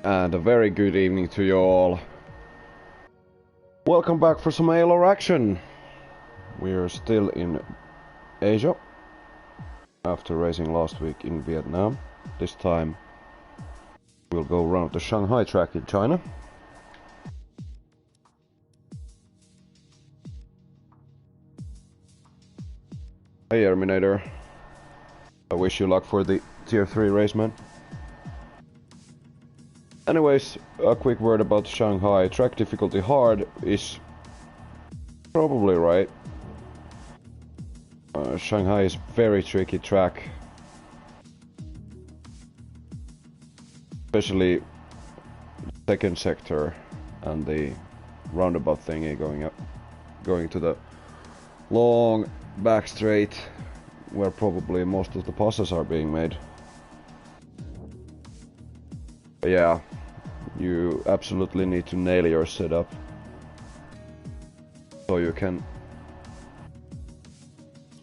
And a very good evening to you all. Welcome back for some ALR action. We're still in Asia after racing last week in Vietnam. This time we'll go around the Shanghai track in China. Hey Terminator, I wish you luck for the tier 3 race, man. Anyways, a quick word about Shanghai. Track difficulty hard is probably right. Shanghai is very tricky track, especially second sector and the roundabout thingy going to the long back straight where probably most of the passes are being made. But yeah, you absolutely need to nail your setup so you can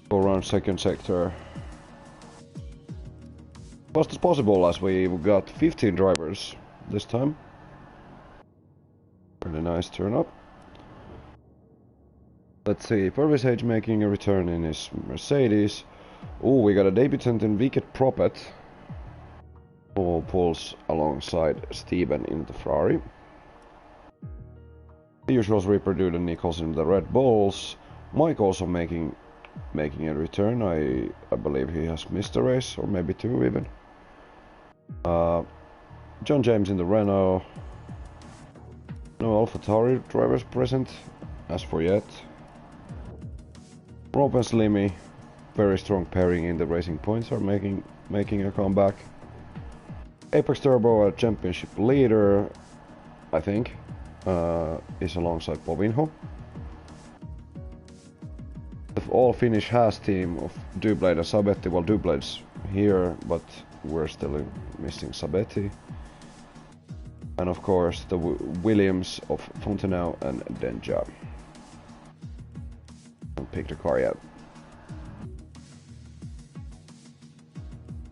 go around second sector fast as possible, as we've got 15 drivers this time. Really nice turn up. Let's see, Purvis H making a return in his Mercedes. Oh, we got a debutant in Wicked Propet, who pulls alongside Steven in the Ferrari. The usuals reproduced and Nichols in the Red Bulls. Mike also making a return. I believe he has missed a race, or maybe two even. John James in the Renault. No AlphaTauri drivers present as for yet. Rob and Slimmy, very strong pairing in the Racing Points, are making a comeback. Apex Turbo, a championship leader, I think, is alongside Povinho. The all Finnish Haas team of Dublade and Sabetti. Well, Dublade's here, but we're still missing Sabetti. And of course the Williams of Fontenau and Denja. Don't pick the car yet.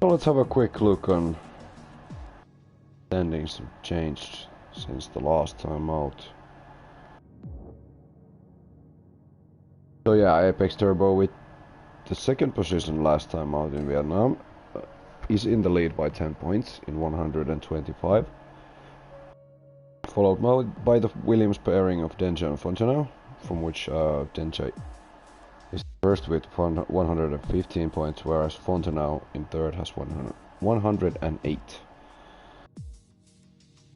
So let's have a quick look on standings changed since the last time out. So yeah, Apex Turbo with the second position last time out in Vietnam is in the lead by 10 points in 125. Followed by the Williams pairing of Denja and Fontenau, from which Denja is first with 115 points, whereas Fontenau in third has 108.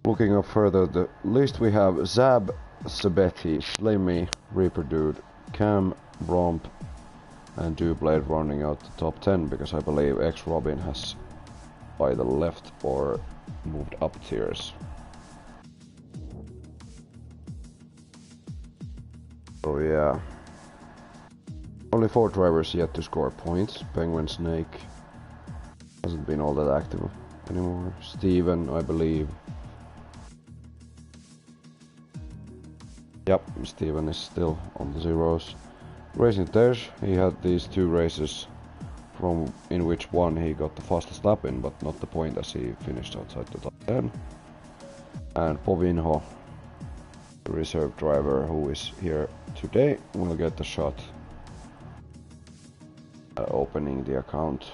Looking up further the list, we have Zab, Sabetti, Slimmy, Reproduced, Cam, Romp and Dublade rounding out the top 10, because I believe X-Robin has either left or moved up tiers. So yeah, only 4 drivers yet to score points. Penguin Snake hasn't been all that active anymore. Steven, I believe. Yep, Steven is still on the zeros. Racing Tej, he had these 2 races in which one he got the fastest lap in, but not the point as he finished outside the top 10. And Povinho, the reserve driver who is here today, will get the shot opening the account.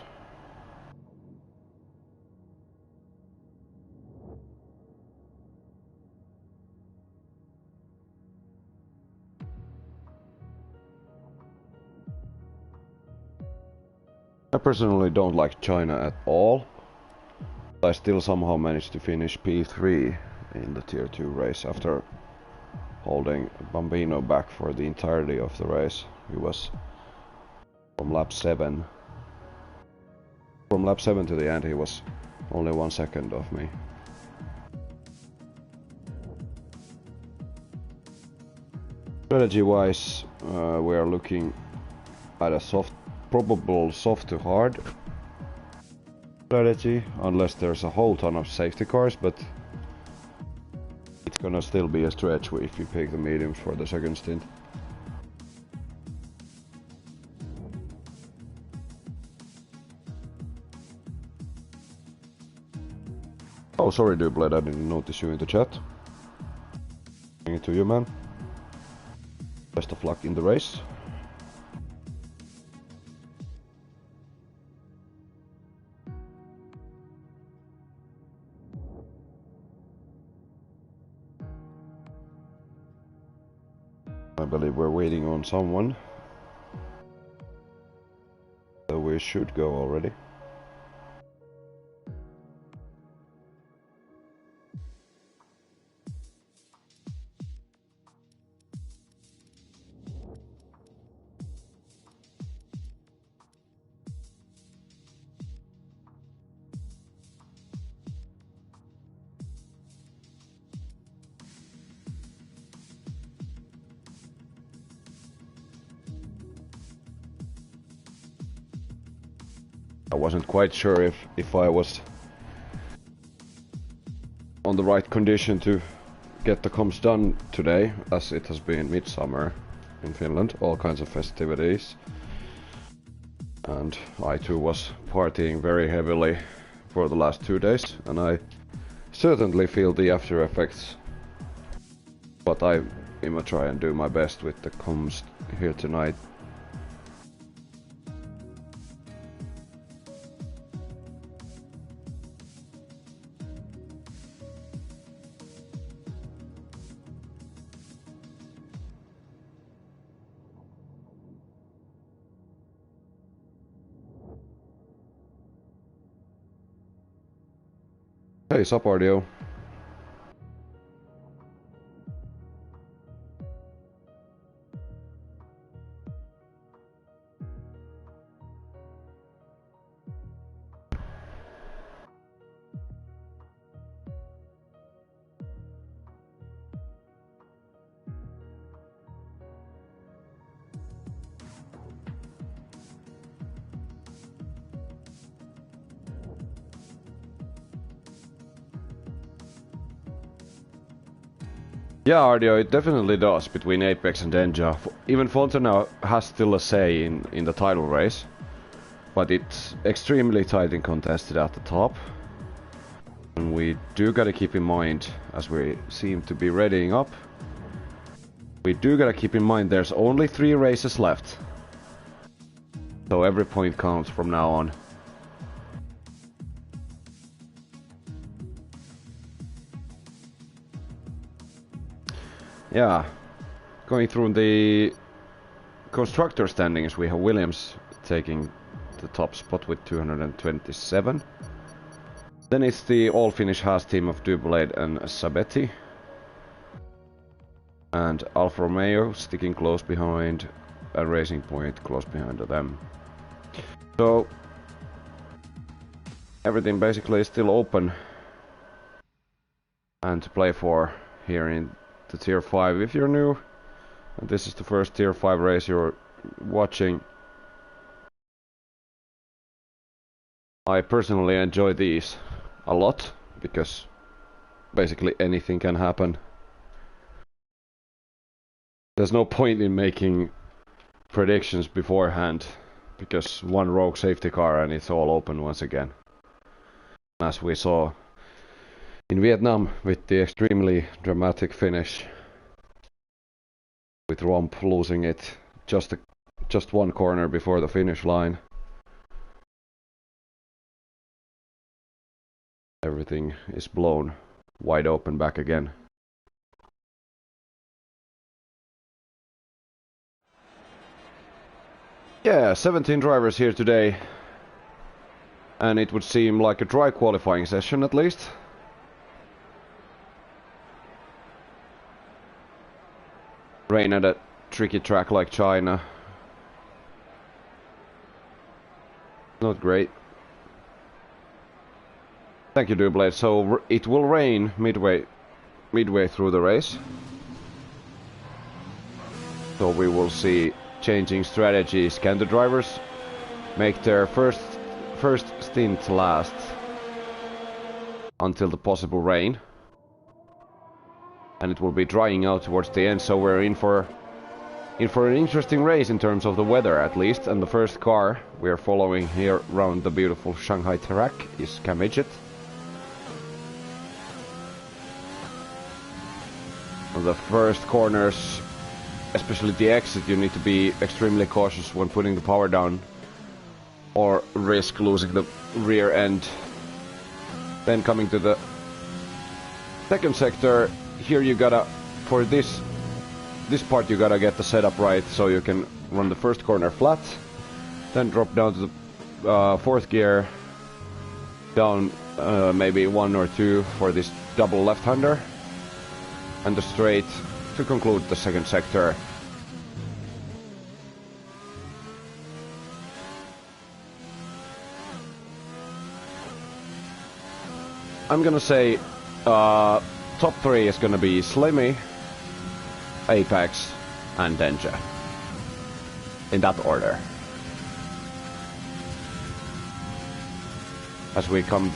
I personally don't like China at all, but I still somehow managed to finish P3 in the tier 2 race after holding Bambino back for the entirety of the race. He was from lap 7. From lap 7 to the end he was only 1 second off me. Strategy wise, we are looking at a probable soft to hard strategy, unless there's a whole ton of safety cars, but it's gonna still be a stretch if you pick the mediums for the second stint. Oh, sorry, Dublade, I didn't notice you in the chat. Thank you to you, man. Best of luck in the race. I believe we're waiting on someone. So we should go already. I wasn't quite sure if I was on the right condition to get the comms done today, as it has been midsummer in Finland, all kinds of festivities. And I too was partying very heavily for the last 2 days, and I certainly feel the after effects. But I'm gonna try and do my best with the comms here tonight. Hey, sup, RDO? Yeah, RDO, it definitely does between Apex and Enja. Even Fontana has still a say in the title race, but it's extremely tight and contested at the top. And we do gotta keep in mind, as we seem to be readying up, we do gotta keep in mind there's only 3 races left. So every point counts from now on. Yeah, going through the constructor standings, we have Williams taking the top spot with 227. Then it's the all-Finnish Haas team of Dublade and Sabetti. And Alfa Romeo sticking close behind, and Racing Point close behind them. So everything basically is still open and to play for here in the Tier 5. If you're new and this is the first Tier 5 race you're watching, I personally enjoy these a lot because basically anything can happen. There's no point in making predictions beforehand because one rogue safety car and it's all open once again. As we saw in Vietnam with the extremely dramatic finish, with Romp losing it just one corner before the finish line. Everything is blown wide open back again. Yeah, 17 drivers here today, and it would seem like a dry qualifying session at least. Rain at a tricky track like China. Not great. Thank you, Dublade. So it will rain midway through the race. So we will see changing strategies. Can the drivers make their first stint last until the possible rain? And it will be drying out towards the end, so we're in for an interesting race in terms of the weather at least. And the first car we are following here around the beautiful Shanghai track is Kamidget. On the first corners, especially the exit, you need to be extremely cautious when putting the power down or risk losing the rear end. Then coming to the second sector, here you gotta, for this part you gotta get the setup right so you can run the first corner flat, then drop down to the fourth gear, down maybe 1 or 2 for this double left-hander, and the straight to conclude the second sector. I'm gonna say top 3 is gonna be Slimmy, Apex, and Denja. In that order. As we come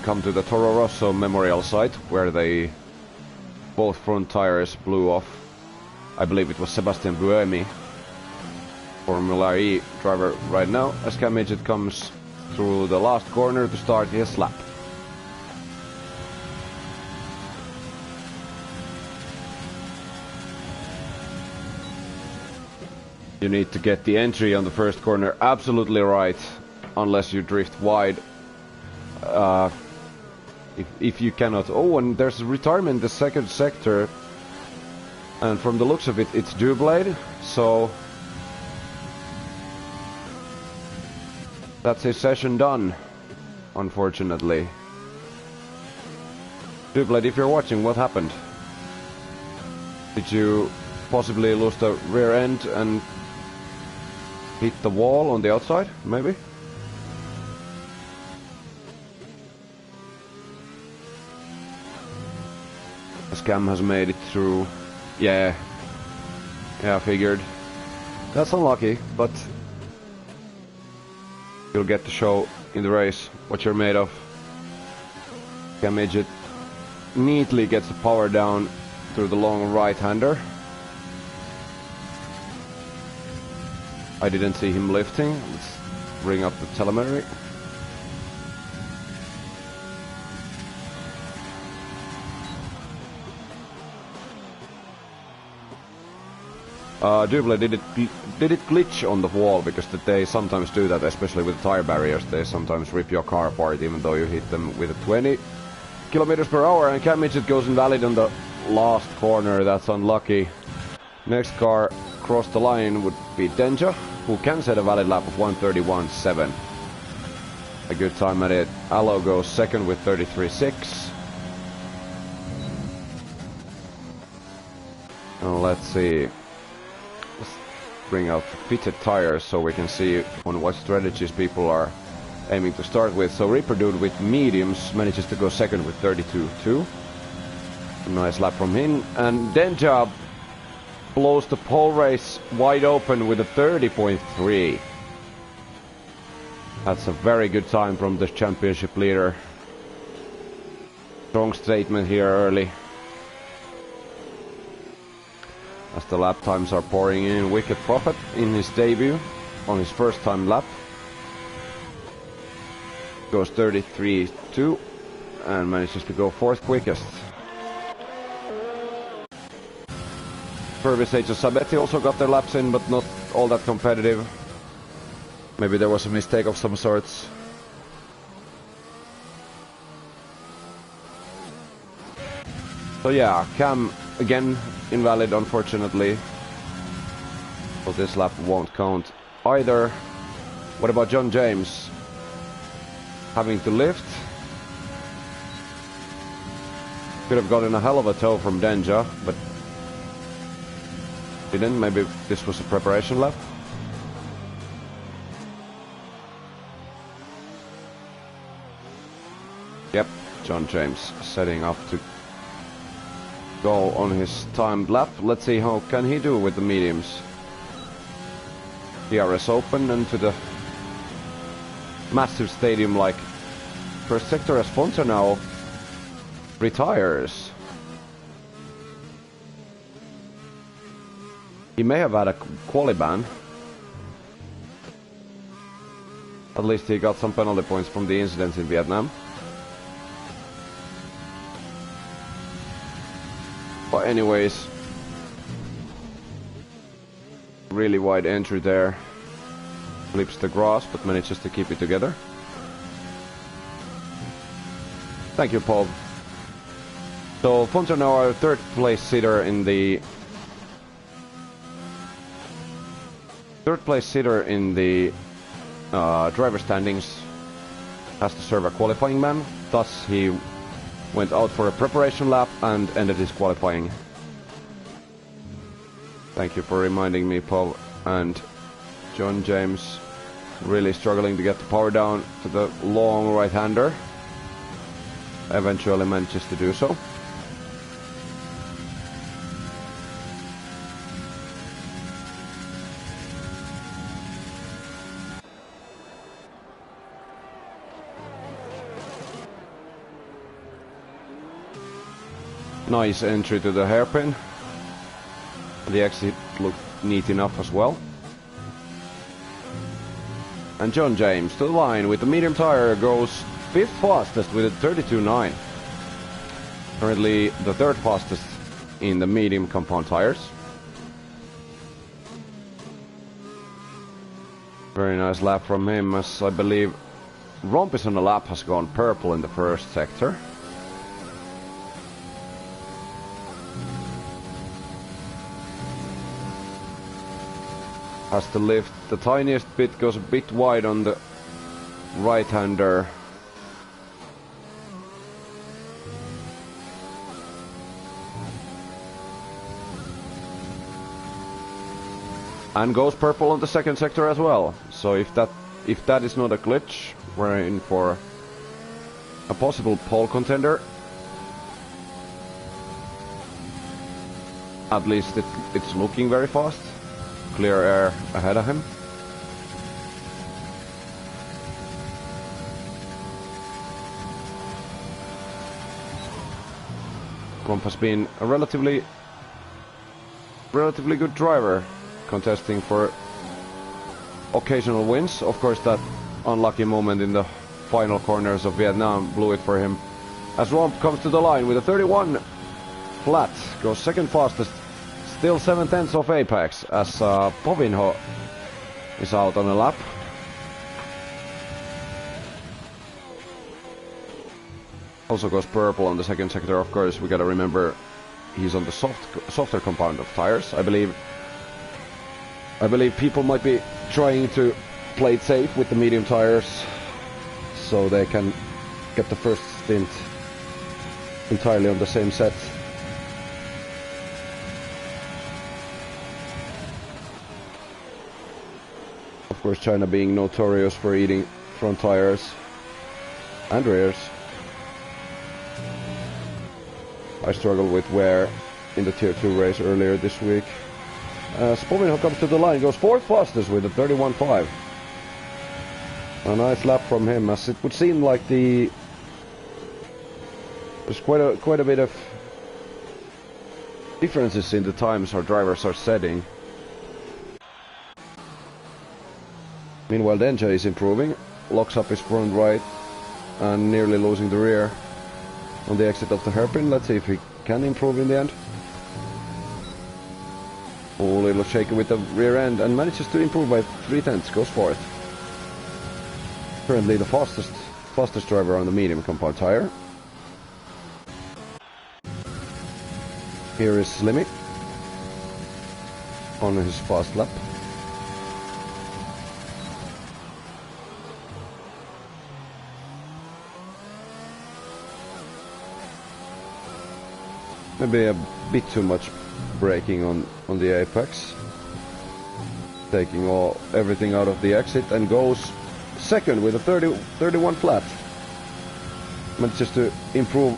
to the Toro Rosso memorial site, where both front tires blew off. I believe it was Sebastian Buemi, Formula E driver right now, as Cam Midget comes through the last corner to start his lap. You need to get the entry on the first corner absolutely right, unless you drift wide. If you cannot... Oh, and there's a retirement in the second sector, and from the looks of it, it's Doublade, so that's his session done, unfortunately. Doublade, if you're watching, what happened? Did you possibly lose the rear end and hit the wall on the outside, maybe? Cam has made it through. Yeah, I figured. That's unlucky, but you'll get to show in the race what you're made of. Cam Midget neatly gets the power down through the long right-hander. I didn't see him lifting. Let's bring up the telemetry. Double did it glitch on the wall, because they sometimes do that, especially with tire barriers. They sometimes rip your car apart even though you hit them with a 20 kilometers per hour, and Cam Midget goes invalid on the last corner. That's unlucky. Next car across the line would be Denja, who can set a valid lap of 1:31.7. A good time at it. Aero goes second with 33.6. And let's see. Bring out fitted tires so we can see on what strategies people are aiming to start with. So Reaper Dude with mediums manages to go second with 32.2. Nice lap from him. And Denja blows the pole race wide open with a 30.3. That's a very good time from the championship leader. Strong statement here early. As the lap times are pouring in, Wicked Prophet in his debut on his first time lap goes 33.2 and manages to go fourth quickest. Purvis H. Sabetti also got their laps in, but not all that competitive. Maybe there was a mistake of some sorts. So yeah, Cam again invalid, unfortunately. So this lap won't count either. What about John James? Having to lift. Could have gotten a hell of a tow from Denja, but didn't. Maybe this was a preparation lap. Yep, John James setting up to go on his timed lap. Let's see how can he do with the mediums. DRS open and to the massive stadium like first sector as Fonza now retires. He may have had a quali ban. At least he got some penalty points from the incidents in Vietnam. But anyways. Really wide entry there. Flips the grass, but manages to keep it together. Thank you, Paul. So Fonzo now our third place sitter in the driver standings. Has to serve a qualifying man. Thus he went out for a preparation lap and ended his qualifying. Thank you for reminding me, Paul. And John James really struggling to get the power down to the long right-hander. Eventually manages to do so. Nice entry to the hairpin. The exit looked neat enough as well. And John James to the line with the medium tire goes 5th fastest with a 32.9. Currently the 3rd fastest in the medium compound tires. Very nice lap from him, as I believe Rompis on the lap has gone purple in the first sector. Has to lift the tiniest bit, goes a bit wide on the right-hander. And goes purple on the second sector as well. So if that is not a glitch, we're in for a possible pole contender. At least it's looking very fast. Clear air ahead of him. Rump has been a relatively good driver, contesting for occasional wins. Of course, that unlucky moment in the final corners of Vietnam blew it for him. As Rump comes to the line with a 31 flat, goes second fastest. Still 7/10 of apex as Povinho is out on a lap. Also goes purple on the second sector. Of course, we gotta remember he's on the softer compound of tires. I believe people might be trying to play it safe with the medium tires, so they can get the first stint entirely on the same set. Of course, China being notorious for eating front tires and rears. I struggled with wear in the Tier 2 race earlier this week. Spovinho comes to the line, goes 4th fastest with a 31.5. A nice lap from him, as it would seem like there's quite a bit of differences in the times our drivers are setting. Meanwhile, Denja is improving, locks up his front right and nearly losing the rear on the exit of the hairpin. Let's see if he can improve in the end. A little shaky with the rear end and manages to improve by 3/10, goes 4th. Currently the fastest driver on the medium compound tire. Here is Slimmy on his fast lap. Maybe a bit too much braking on the apex. Taking everything out of the exit and goes second with a 31 flat. Manages to improve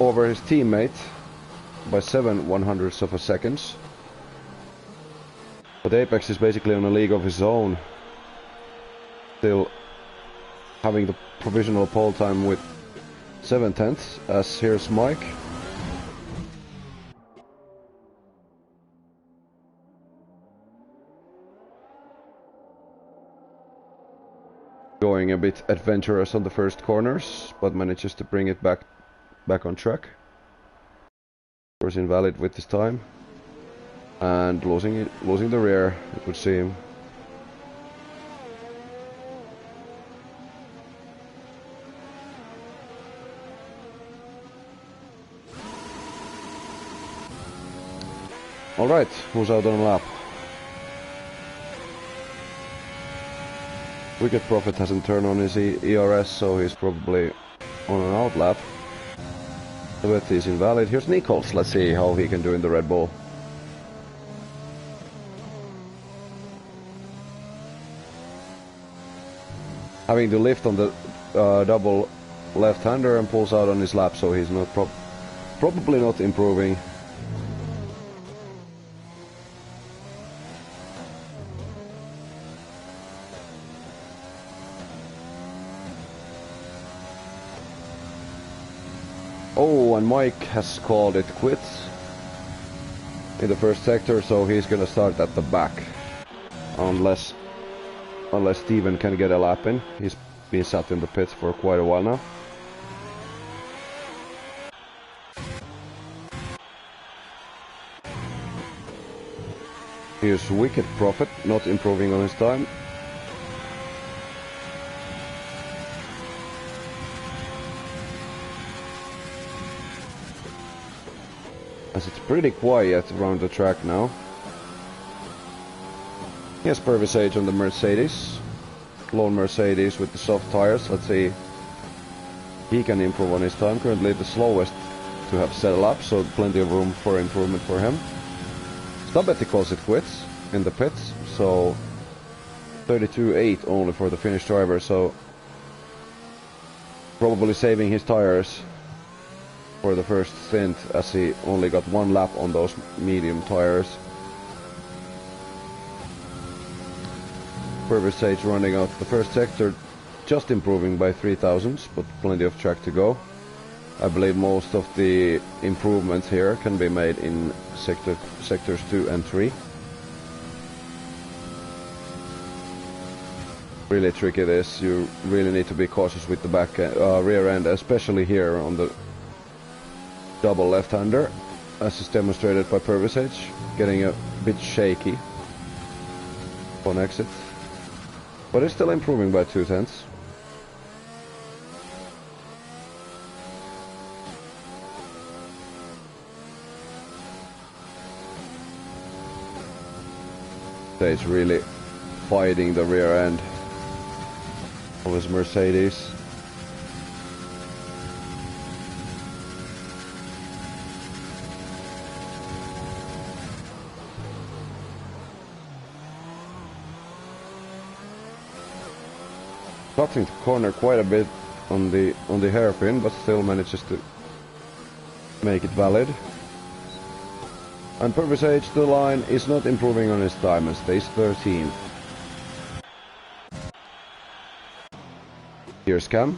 over his teammate by 7/100ths of a second. But Apex is basically on a league of his own. Still having the provisional pole time with 7/10ths, as here's Mike. Going a bit adventurous on the first corners, but manages to bring it back on track. Of course invalid with this time. And losing the rear, it would seem. Alright, who's out on a lap? Wicked Prophet hasn't turned on his ERS, so he's probably on an out lap. The bet is invalid. Here's Nichols, let's see how he can do in the Red Bull. Having to lift on the double left-hander and pulls out on his lap, so he's not probably not improving. Oh, and Mike has called it quits in the first sector, so he's gonna start at the back. Unless Steven can get a lap in. He's been sat in the pits for quite a while now. Here's Wicked Prophet, not improving on his time. As it's pretty quiet around the track now. Here's Purvisage on the Mercedes. Lone Mercedes with the soft tires. Let's see. He can improve on his time. Currently the slowest to have set a lap, so plenty of room for improvement for him. Stabetti calls it quits in the pits, so 32.8 only for the Finnish driver, so probably saving his tires for the first stint, as he only got one lap on those medium tires. Purvisage running out the first sector, just improving by 3 thousandths, but plenty of track to go. I believe most of the improvements here can be made in sectors 2 and 3. Really tricky this, you really need to be cautious with the rear end, especially here on the double left-hander, as is demonstrated by Purvisage, getting a bit shaky on exit. But it's still improving by 2 tenths. He's really fighting the rear end of his Mercedes. Cutting the corner quite a bit on the hairpin, but still manages to make it valid. And Purvisage, the line, is not improving on his time and stays 13th. Here's Cam.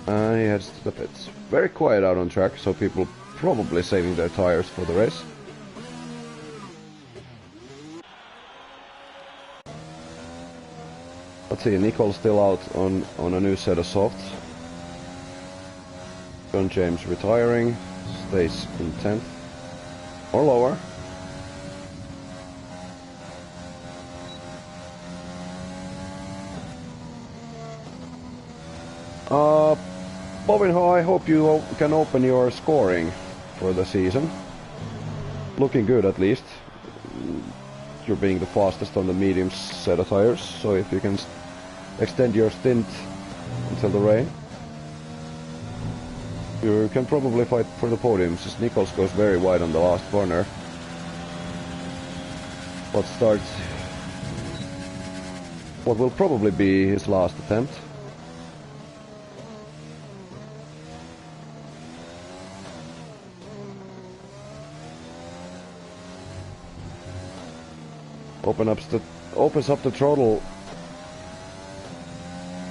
And he heads to the pits. Very quiet out on track, so people probably saving their tires for the race. Let's see, Nicole's still out on a new set of softs. John James retiring, stays in 10th or lower. Bovinho, I hope you can open your scoring for the season. Looking good at least. You're being the fastest on the medium set of tires, so if you can extend your stint until the rain, you can probably fight for the podium, since Nichols goes very wide on the last corner. What starts what will probably be his last attempt. Opens up the throttle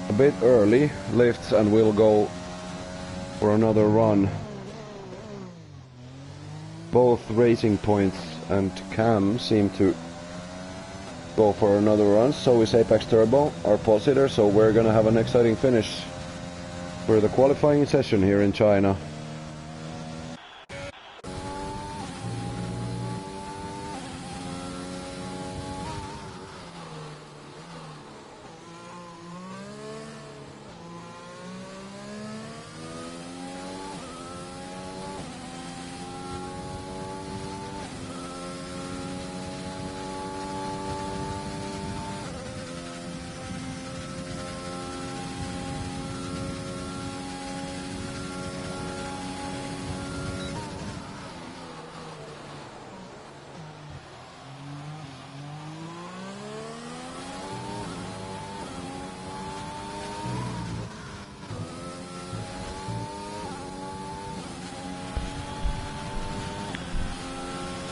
a bit early, lifts, and will go for another run. Both Racing Points and Cam seem to go for another run. So is Apex Turbo, our pole sitter. So we're gonna have an exciting finish for the qualifying session here in China.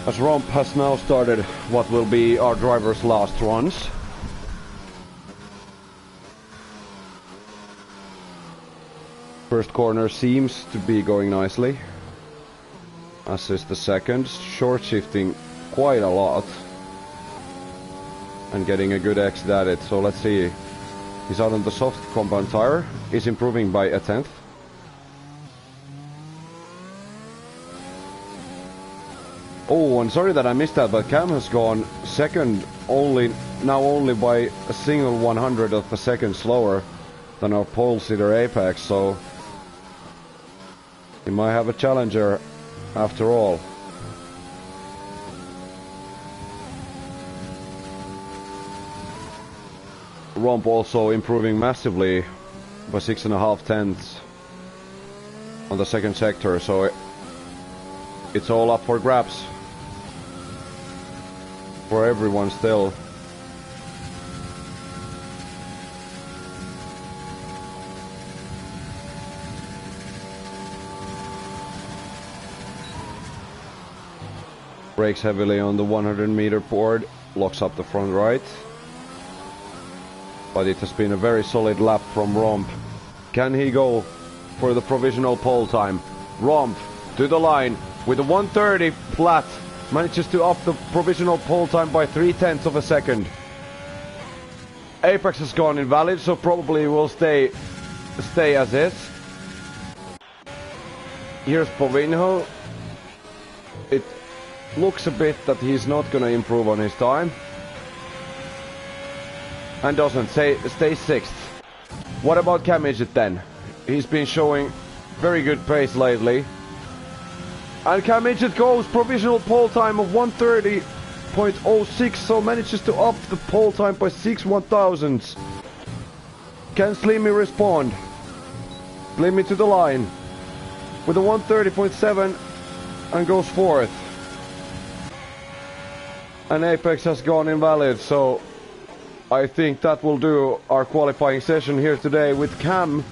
As Romp has now started what will be our driver's last runs. First corner seems to be going nicely, as is the second. Short shifting quite a lot and getting a good exit at it. So let's see. He's out on the soft compound tire. He's improving by a tenth. Oh, I'm sorry that I missed that, but Cam has gone second only by a single 100th of a second slower than our pole sitter Apex, so he might have a challenger after all. Romp also improving massively by 6.5 tenths on the second sector, so it's all up for grabs for everyone still. Brakes heavily on the 100-meter board, locks up the front right. But it has been a very solid lap from Romp. Can he go for the provisional pole time? Romp to the line with a 130 flat. Manages to up the provisional pole time by 0.3 of a second. Apex has gone invalid, so probably will stay as is. Here's Povinho. It looks a bit that he's not gonna improve on his time. And doesn't stay 6th. What about Cam Midget then? He's been showing very good pace lately. And Cam Midget goes provisional pole time of 130.06, so manages to up the pole time by 6/1000ths. Can Slimmy respond? Slimmy to the line with a 130.7 and goes 4th. And Apex has gone invalid, so I think that will do our qualifying session here today with Cam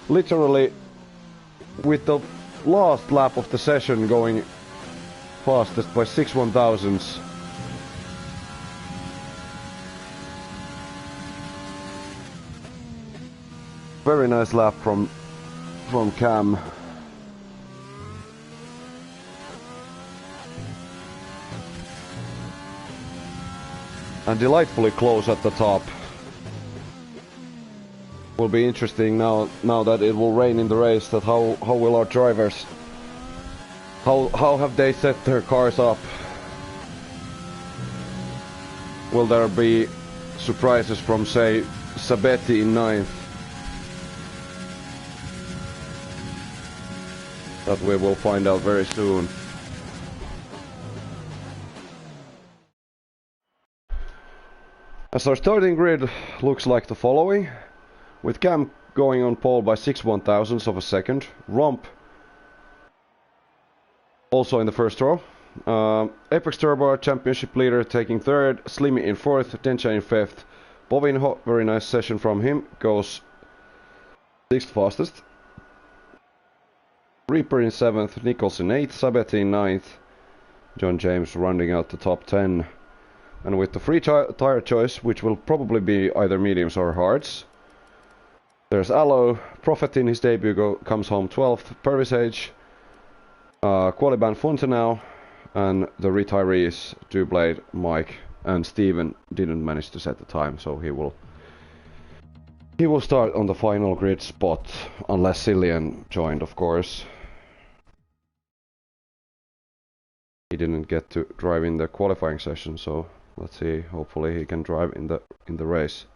literally with the last lap of the session going fastest by 6/1000ths. Very nice lap from Cam. And delightfully close at the top. Will be interesting now that it will rain in the race, that how will our drivers, how have they set their cars up? Will there be surprises from, say, Sabetti in 9th? That we will find out very soon. As our starting grid looks like the following, with Cam going on pole by 6/1000ths of a second, Romp also in the first row, Apex Turbo championship leader taking 3rd, Slimmy in 4th, Dencha in 5th, Povinho, very nice session from him, goes 6th fastest, Reaper in 7th, Nichols in 8th, Sabetti in 9th, John James rounding out the top 10. And with the free tire choice, which will probably be either mediums or hards, there's Allo, Prophet in his debut comes home 12th, Pervisage, Qualiban Fontenau, and the retirees, Dublade, Mike, and Steven didn't manage to set the time, so he will start on the final grid spot, unless Cillian joined, of course. He didn't get to drive in the qualifying session, so let's see. Hopefully he can drive in the race.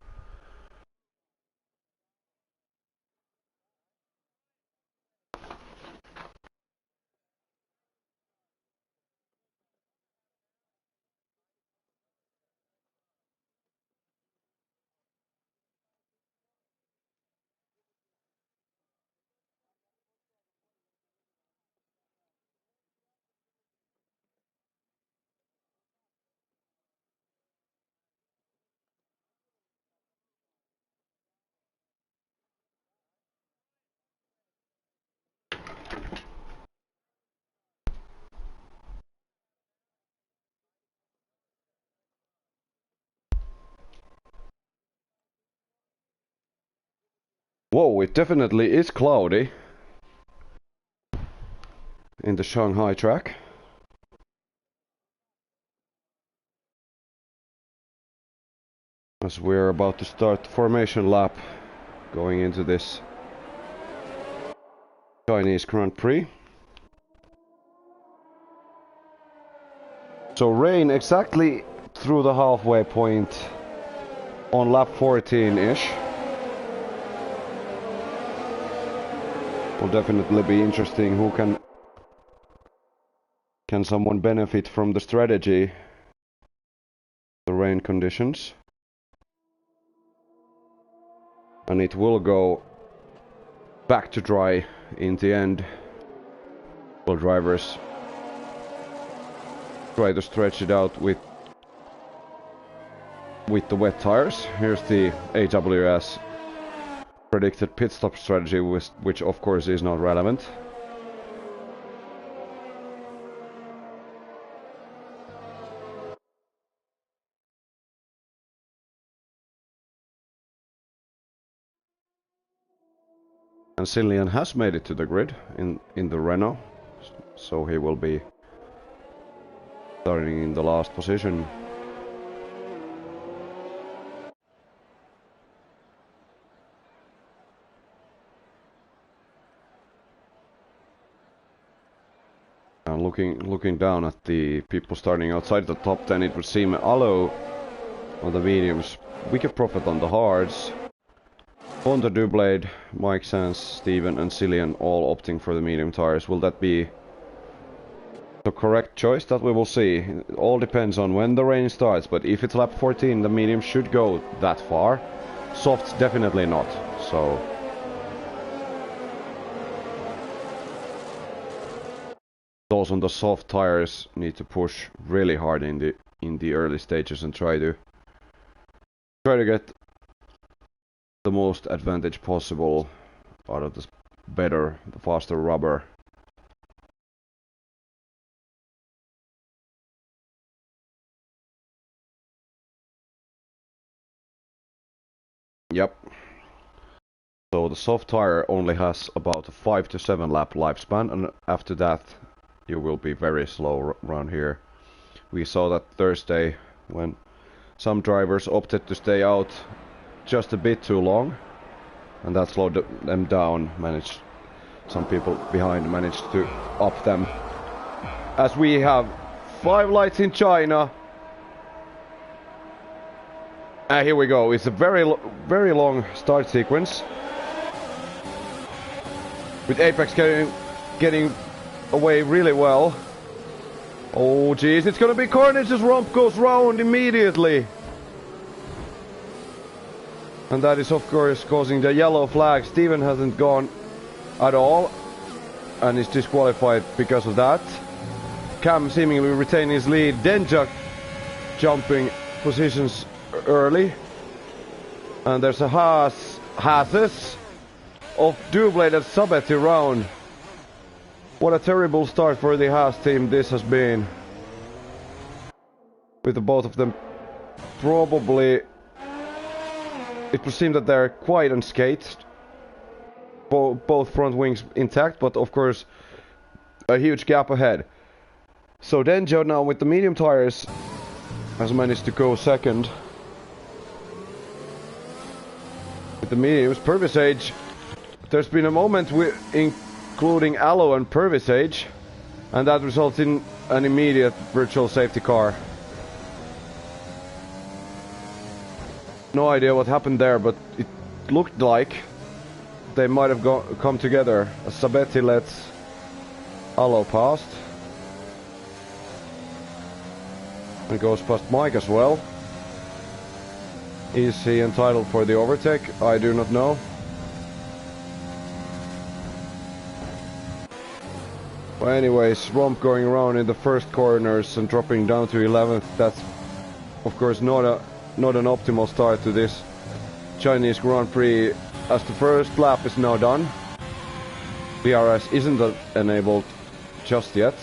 Whoa, it definitely is cloudy in the Shanghai track. As we're about to start the formation lap going into this Chinese Grand Prix. So rain exactly through the halfway point on lap 14-ish. Will definitely be interesting. Who can someone benefit from the strategy, the rain conditions? And it will go back to dry in the end. Will drivers try to stretch it out with the wet tires? Here's the AWS predicted pit stop strategy, which of course is not relevant. And Cillian has made it to the grid in the Renault, so he will be starting in the last position. And looking down at the people starting outside the top 10, it would seem alluPallu on the mediums, wicked profit on the hards. On the Dublade, Mike Sands, Steven and Cillian all opting for the medium tires. Will that be the correct choice? That we will see. It all depends on when the rain starts, but if it's lap 14, the medium should go that far. Softs definitely not, so... Those on the soft tires need to push really hard in the early stages and try to get the most advantage possible out of the faster rubber. Yep. So the soft tire only has about a 5 to 7 lap lifespan, and after that you will be very slow around here. We saw that Thursday when some drivers opted to stay out just a bit too long, and that slowed them down. Some people behind managed to up them. As we have 5 lights in China. Here we go. It's a very long start sequence, with Apex getting away really well. Oh jeez, it's gonna be carnage as Romp goes round immediately. And that is of course causing the yellow flag. Steven hasn't gone at all and is disqualified because of that. Cam seemingly retaining his lead. Denja jumping positions early. And there's a Haas of Dublade at Sabeti round. What a terrible start for the Haas team this has been. With the both of them probably... It would seem that they're quite unscathed. Both front wings intact, but of course a huge gap ahead. So Denjo now with the medium tires has managed to go second. With the mediums, Purvisage. There's been a moment including ALLO and Purvisage, and that results in an immediate virtual safety car. No idea what happened there, but it looked like they might have come together. Sabetti lets ALLO past. He goes past Mike as well. Is he entitled for the overtake? I do not know. Well, anyways, Romp going around in the first corners and dropping down to 11th. That's of course not an optimal start to this Chinese Grand Prix, as the first lap is now done. DRS isn't enabled just yet.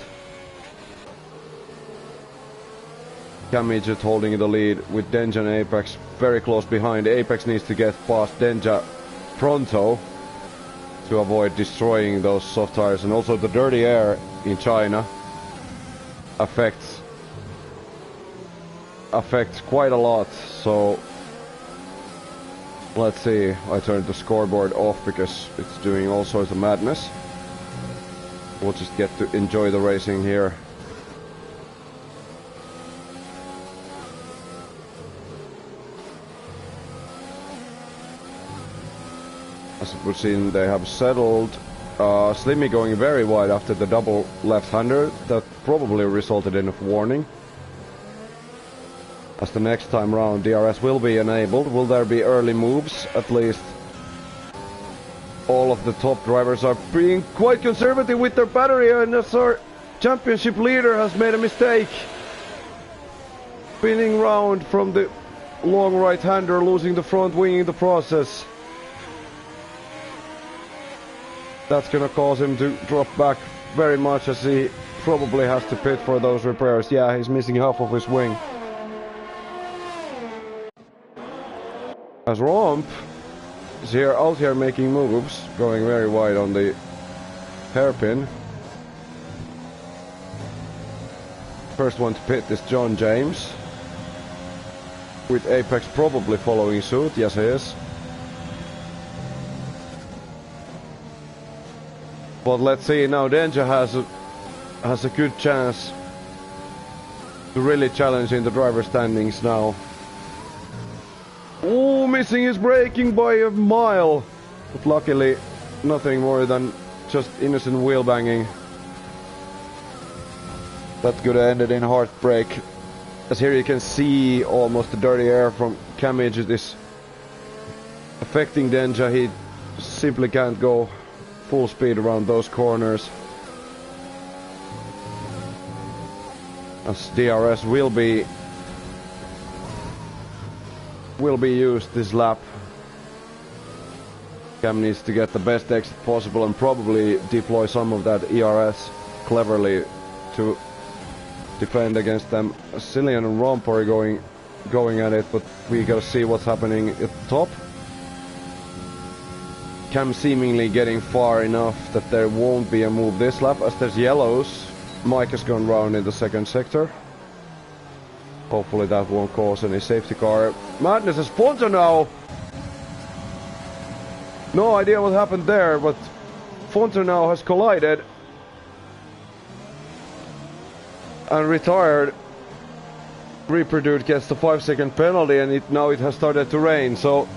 Cam Midget holding the lead with Denja and Apex very close behind. Apex needs to get past Denja pronto to avoid destroying those soft tires, and also the dirty air in China affects quite a lot. So let's see. I turned the scoreboard off because it's doing all sorts of madness. We'll just get to enjoy the racing here. As we've seen, they have settled. Slimmy going very wide after the double left-hander. That probably resulted in a warning. As the next time round DRS will be enabled. Will there be early moves? At least all of the top drivers are being quite conservative with their battery, and as our championship leader has made a mistake. Spinning round from the long right-hander, losing the front wing in the process. That's gonna cause him to drop back very much, as he probably has to pit for those repairs. Yeah, he's missing half of his wing. As Romp is out here making moves, going very wide on the hairpin. First one to pit is John James, with Apex probably following suit. Yes, he is. But let's see now. Denja has a good chance to really challenge in the driver standings now. Oh, missing his braking by a mile, but luckily nothing more than just innocent wheel banging. That could have ended in heartbreak, as here you can see almost the dirty air from Cam Midget is affecting Denja. He simply can't go full speed around those corners, as DRS will be used this lap. Cam needs to get the best exit possible and probably deploy some of that ERS cleverly to defend against them. Cillian and Romp are going at it, but we gotta see what's happening at the top. Cam seemingly getting far enough that there won't be a move this lap, as there's yellows. Mike has gone round in the second sector. Hopefully that won't cause any safety car madness as Fonzo now. No idea what happened there, but Fonzo now has collided and retired. Reproduce gets the 5-second penalty, and now it has started to rain, so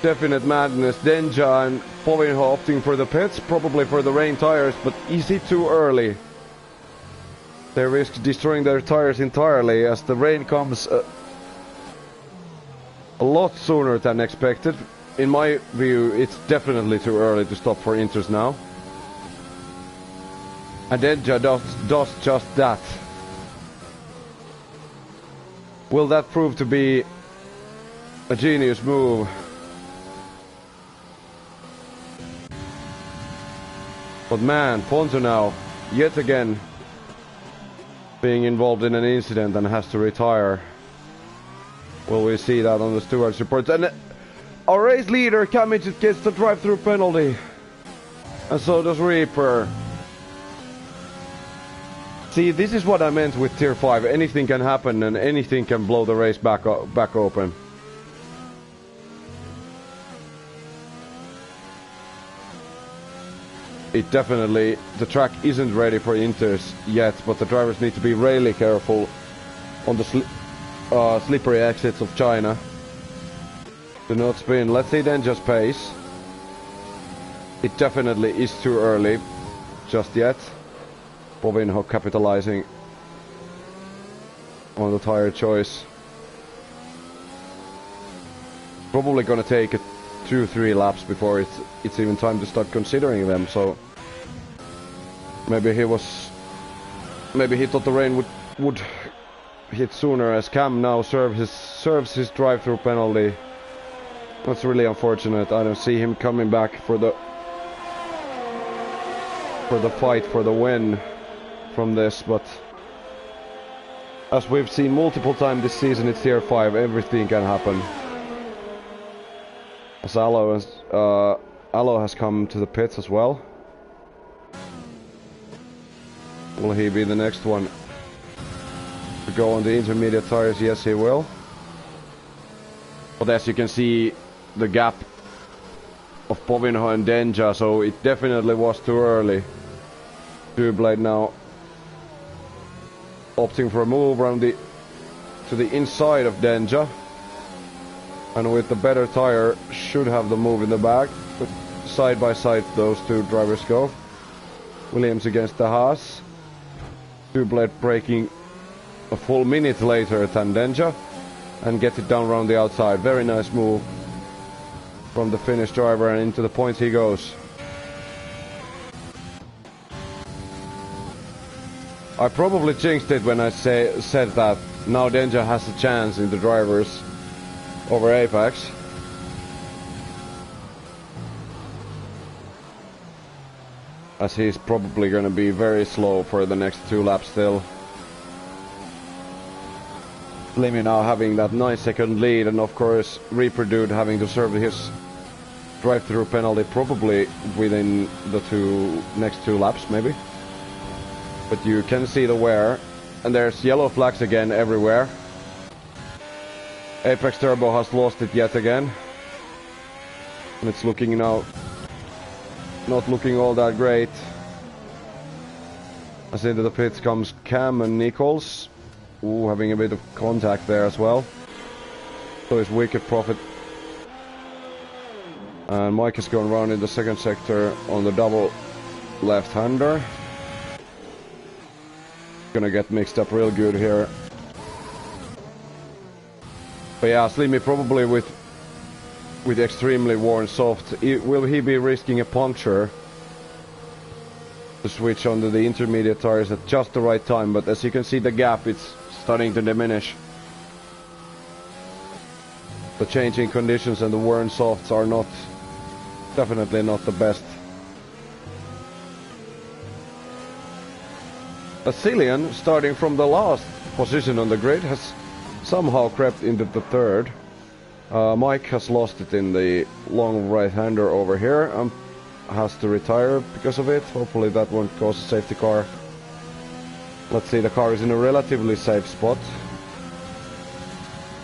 definite madness. Denja and Povinho opting for the pits, probably for the rain tires, but is it too early? They risk destroying their tires entirely, as the rain comes a lot sooner than expected. In my view, it's definitely too early to stop for inters now. And Denja does just that. Will that prove to be a genius move? But man, Fonzo now, yet again, being involved in an incident and has to retire. Will we see that on the stewards reports? And our race leader, Cam Midget, gets the drive-through penalty. And so does Reaper. See, this is what I meant with Tier 5. Anything can happen and anything can blow the race back open. It definitely, the track isn't ready for inters yet, but the drivers need to be really careful on the slippery exits of China. Do not spin. Let's see then just pace. It definitely is too early just yet. Bovinho capitalizing on the tire choice. Probably gonna take 2-3 laps before it's even time to start considering them, so maybe he thought the rain would hit sooner, as Cam now serves his drive-through penalty. That's really unfortunate. I don't see him coming back for the fight for the win from this, but as we've seen multiple times this season, it's Tier 5, everything can happen. As Allo has come to the pits as well. Will he be the next one to go on the intermediate tires? Yes, he will. But as you can see, the gap of Bovinho and Denja, so it definitely was too early. Two-blade now opting for a move around to the inside of Denja. And with the better tire, should have the move in the back. But side by side, those two drivers go. Williams against the Haas. Two-blade braking a full minute later than Denja. And get it down around the outside. Very nice move from the Finnish driver, and into the points he goes. I probably jinxed it when I said that now Denja has a chance in the drivers over Apex. As he's probably going to be very slow for the next 2 laps still. Slimmy now having that 9-second lead, and of course Reaper Dude having to serve his drive-through penalty probably within the next 2 laps maybe. But you can see the wear, and there's yellow flags again everywhere. Apex Turbo has lost it yet again. And it's looking now not looking all that great. As into the pits comes Cam and Nichols. Ooh, having a bit of contact there as well. So is Wicked Prophet. And Mike is going around in the second sector on the double left-hander. Gonna get mixed up real good here. But yeah, Slimmy probably with extremely worn soft. Will he be risking a puncture to switch onto the intermediate tires at just the right time? But as you can see, the gap, it's starting to diminish. The changing conditions and the worn softs are definitely not the best. Cillian, starting from the last position on the grid, has somehow crept into the third. Mike has lost it in the long right-hander over here and has to retire because of it. Hopefully that won't cause a safety car. Let's see, the car is in a relatively safe spot.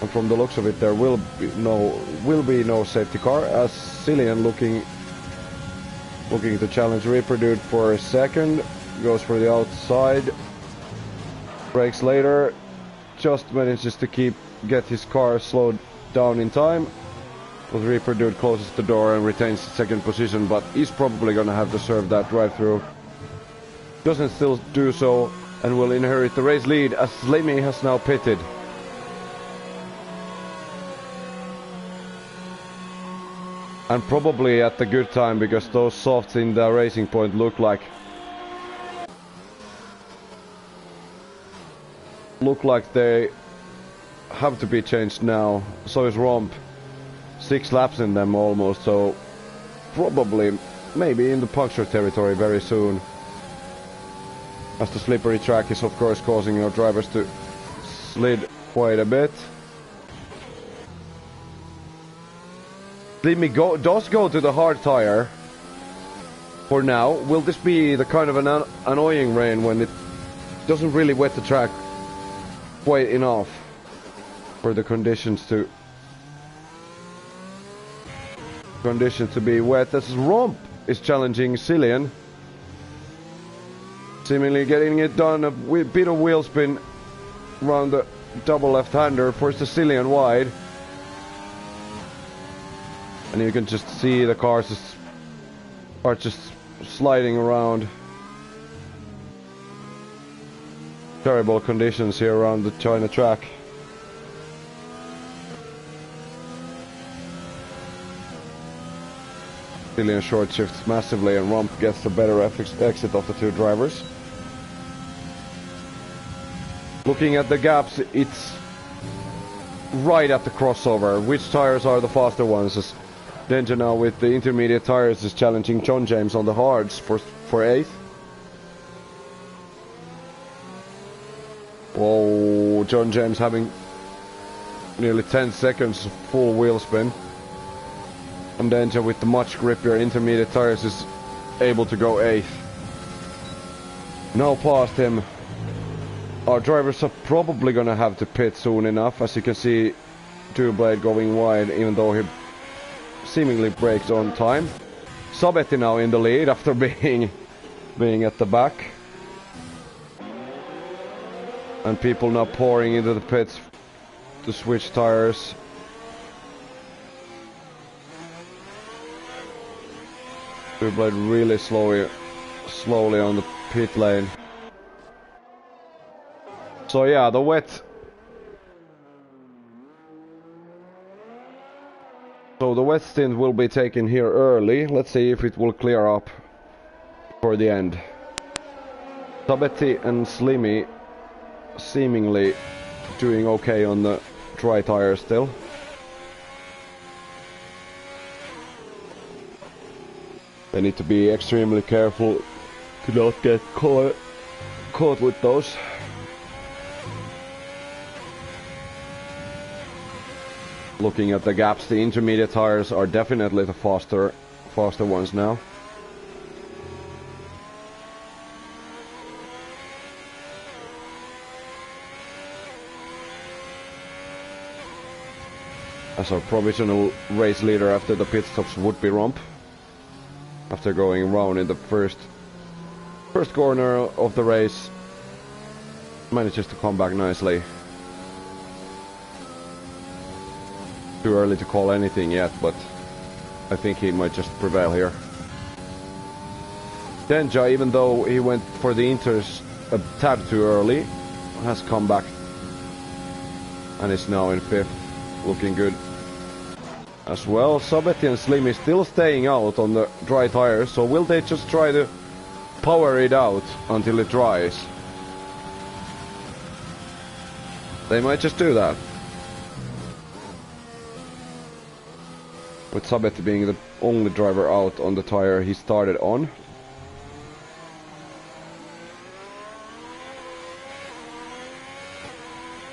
And from the looks of it, there will be no safety car, as Cillian looking to challenge Reaper Dude for a second. Goes for the outside. Brakes later. Just manages to get his car slowed down in time. But Reaper Dude closes the door and retains second position, but he's probably gonna have to serve that drive-through. Doesn't still do so, and will inherit the race lead as Slimmy has now pitted. And probably at the good time, because those softs in the racing point look like they have to be changed now. So is Romp. 6 laps in them almost, so probably maybe in the puncture territory very soon. As the slippery track is of course causing our drivers to slid quite a bit. Slimmy does go to the hard tire for now. Will this be the kind of an annoying rain when it doesn't really wet the track quite enough for the conditions to be wet. As Romp is challenging Cillian, seemingly getting it done. A bit of wheel spin around the double left-hander, forces Cillian wide, and you can just see the cars are just sliding around. Terrible conditions here around the China track. Cillian short shifts massively and Romp gets the better exit of the two drivers. Looking at the gaps, it's right at the crossover. Which tires are the faster ones? As Denja now with the intermediate tires is challenging John James on the hards for 8th. Whoa, John James having nearly 10 seconds of full wheel spin. And Denja with the much grippier intermediate tires is able to go 8th. Now past him. Our drivers are probably gonna have to pit soon enough. As you can see, Two Blade going wide, even though he seemingly brakes on time. Sabetti now in the lead after being at the back. And people now pouring into the pits to switch tires. Two Blade really slowly on the pit lane. So yeah, the wet. So the wet stint will be taken here early. Let's see if it will clear up for the end. Sabetti and Slimmy seemingly doing okay on the dry tires still. They need to be extremely careful to not get caught with those. Looking at the gaps, the intermediate tires are definitely the faster ones now. As our provisional race leader after the pit stops would be Romp. After going around in the first corner of the race, manages to come back nicely. Too early to call anything yet, but I think he might just prevail here. Denja, even though he went for the inters a tad too early, has come back and is now in 5th, looking good as well. Sabetti and Slimmy still staying out on the dry tires, so will they just try to power it out until it dries? They might just do that. With Sabetti being the only driver out on the tire he started on.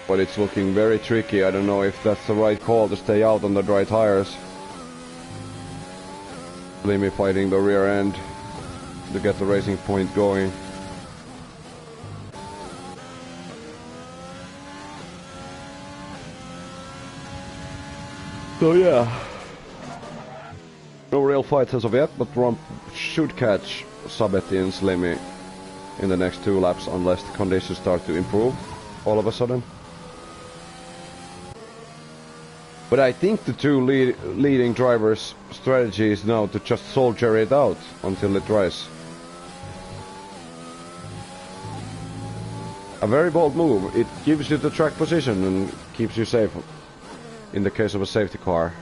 But it's looking very tricky. I don't know if that's the right call to stay out on the dry tires. Slimmy fighting the rear end to get the racing point going. So yeah, no real fights as of yet, but Romp should catch Sabetti and Slimmy in the next 2 laps unless the conditions start to improve all of a sudden. But I think the two leading drivers' strategy is now to just soldier it out until it dries. A very bold move. It gives you the track position and keeps you safe in the case of a safety car.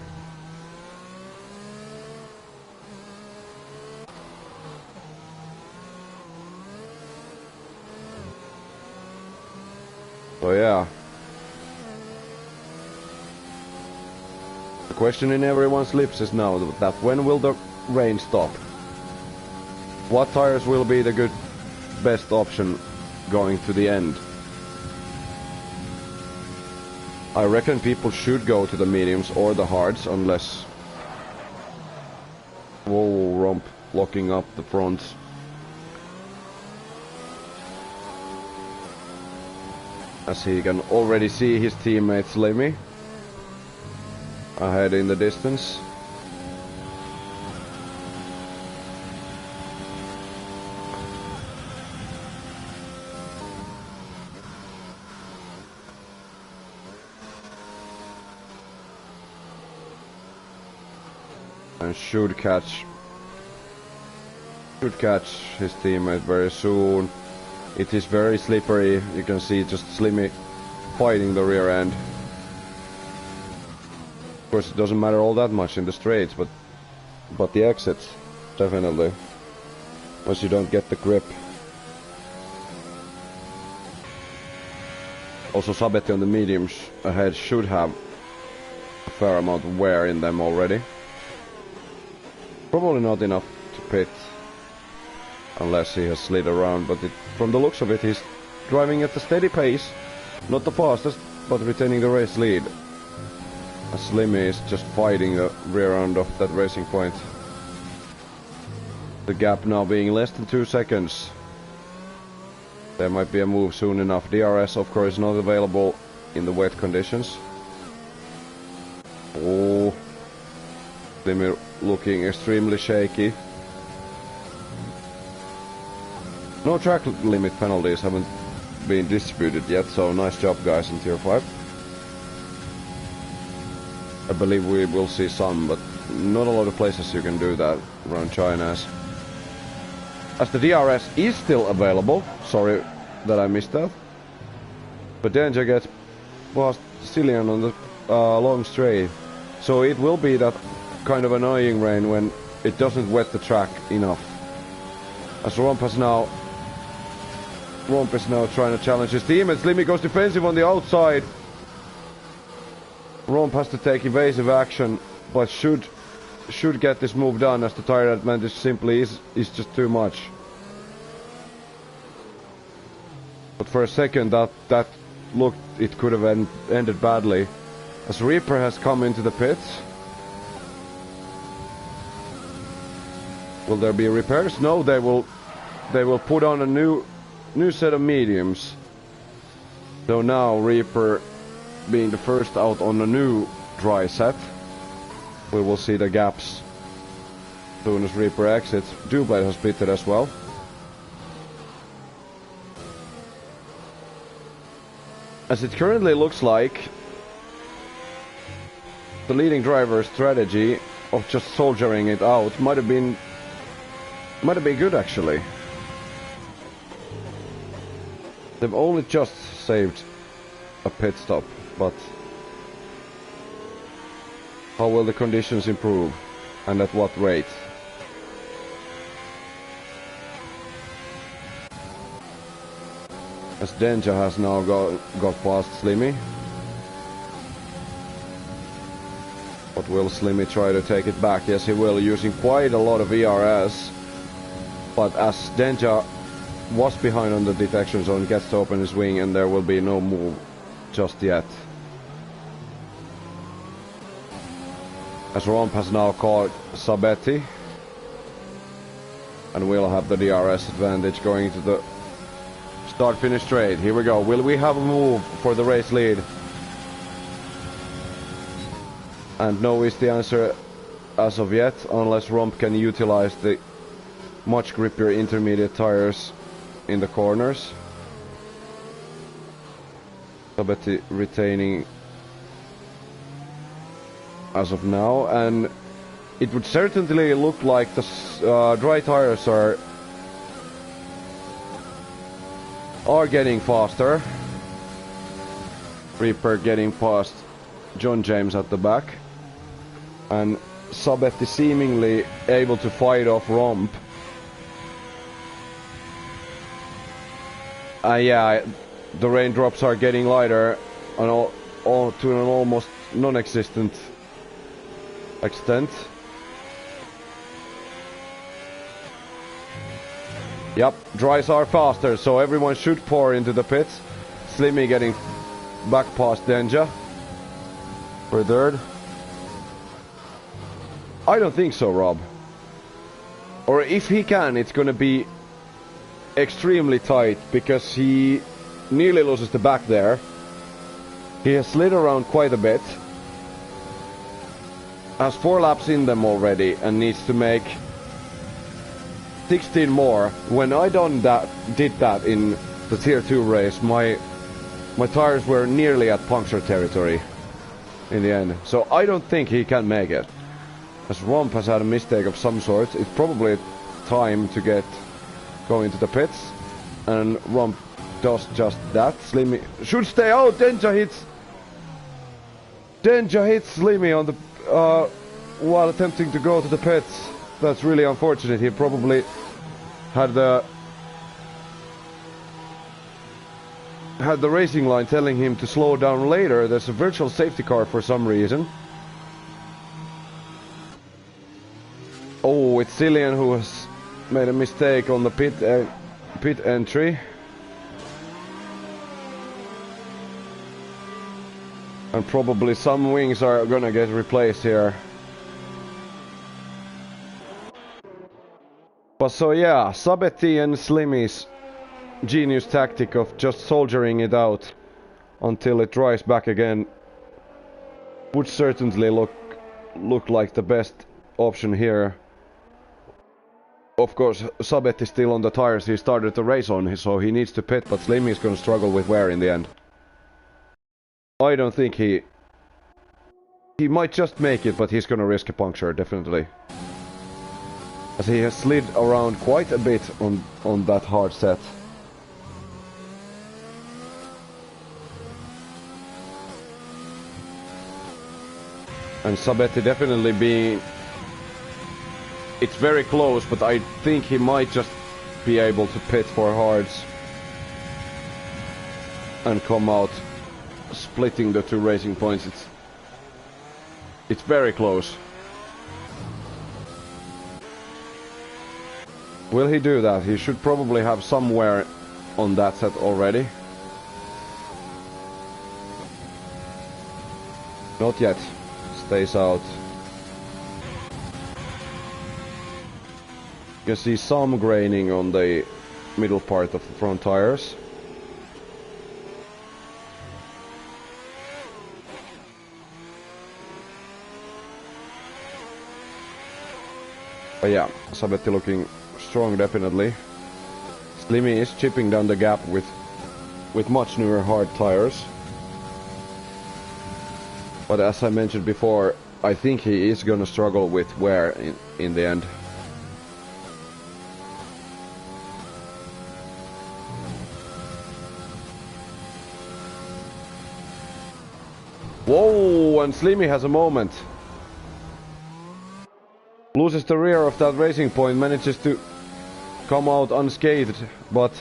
So yeah. The question in everyone's lips is now that when will the rain stop? What tires will be the best option going to the end? I reckon people should go to the mediums or the hards unless... Whoa, Romp locking up the front. as he can already see his teammate Slimmy ahead in the distance. And should catch his teammate very soon. It is very slippery. You can see just Slimmy fighting the rear end. Of course, it doesn't matter all that much in the straights, but the exits definitely. Once you don't get the grip. Also, Sabetti on the mediums ahead should have a fair amount of wear in them already. Probably not enough to pit, unless he has slid around, but from the looks of it, he's driving at a steady pace, not the fastest, but retaining the race lead. As Slimmy is just fighting the rear end of that racing point. The gap now being less than 2 seconds. There might be a move soon enough. DRS, of course, not available in the wet conditions. Oh, Slimmy looking extremely shaky. No track limit penalties haven't been distributed yet, so nice job guys in Tier 5. I believe we will see some, but not a lot of places you can do that around China. As the DRS is still available, sorry that I missed that. But Danger gets past Cillian on the long straight, so it will be that kind of annoying rain when it doesn't wet the track enough. As Romp is now trying to challenge his team, and Slimmy goes defensive on the outside. Romp has to take evasive action, but should get this move done, as the tire advantage simply is just too much. But for a second that looked, it could have ended badly. As Reaper has come into the pits. Will there be repairs? No, they will put on a new set of mediums. So now Reaper being the first out on a new dry set. We will see the gaps as soon as Reaper exits. Dublade has pitted as well. As it currently looks like, the leading driver's strategy of just soldiering it out might have been good actually. They've only just saved a pit stop, but how will the conditions improve and at what rate? As Denja has now got past Slimmy. But will Slimmy try to take it back? Yes, he will, using quite a lot of ERS. But as Denja was behind on the detection zone, gets to open his wing, and there will be no move just yet. As Romp has now caught Sabetti, and we'll have the DRS advantage going into the start-finish straight. Here we go. Will we have a move for the race lead? And no is the answer as of yet, unless Romp can utilize the much grippier intermediate tires in the corners. Sabetti retaining as of now, and it would certainly look like the dry tires are getting faster. Reaper getting past John James at the back, and Sabetti seemingly able to fight off Romp. Yeah, the raindrops are getting lighter and to an almost non-existent extent. Yep, dries are faster, so everyone should pour into the pits. Slimmy getting back past Denja for third. I don't think so, Rob. Or if he can, it's gonna be extremely tight, because he nearly loses the back there. He has slid around quite a bit. Has 4 laps in them already and needs to make 16 more. When I did that in the Tier 2 race, my tires were nearly at puncture territory in the end. So I don't think he can make it. As Romp has had a mistake of some sort, it's probably time to get going to the pits. And Romp does just that. Slimmy should stay out. Denja hits Slimmy on the while attempting to go to the pits. That's really unfortunate. He probably had the racing line telling him to slow down later. There's a virtual safety car for some reason. Oh, it's Cillian who has made a mistake on the pit entry. And probably some wings are gonna get replaced here. But so yeah, Sabetti and Slimmy's genius tactic of just soldiering it out until it dries back again would certainly look like the best option here. Of course, Sabetti is still on the tires he started the race on, so he needs to pit, but Slimmy is going to struggle with wear in the end. I don't think he might just make it, but he's going to risk a puncture, definitely. As he has slid around quite a bit on that hard set. And Sabetti definitely being... It's very close, but I think he might just be able to pit for hards. And come out splitting the 2 racing points. It's very close. Will he do that? He should probably have somewhere on that set already. Not yet. Stays out. You can see some graining on the middle part of the front tires. But yeah, Sabetti looking strong definitely. Slimmy is chipping down the gap with much newer hard tires. But as I mentioned before, I think he is gonna struggle with wear in the end. Whoa, and Slimmy has a moment. Loses the rear of that racing point, manages to come out unscathed, but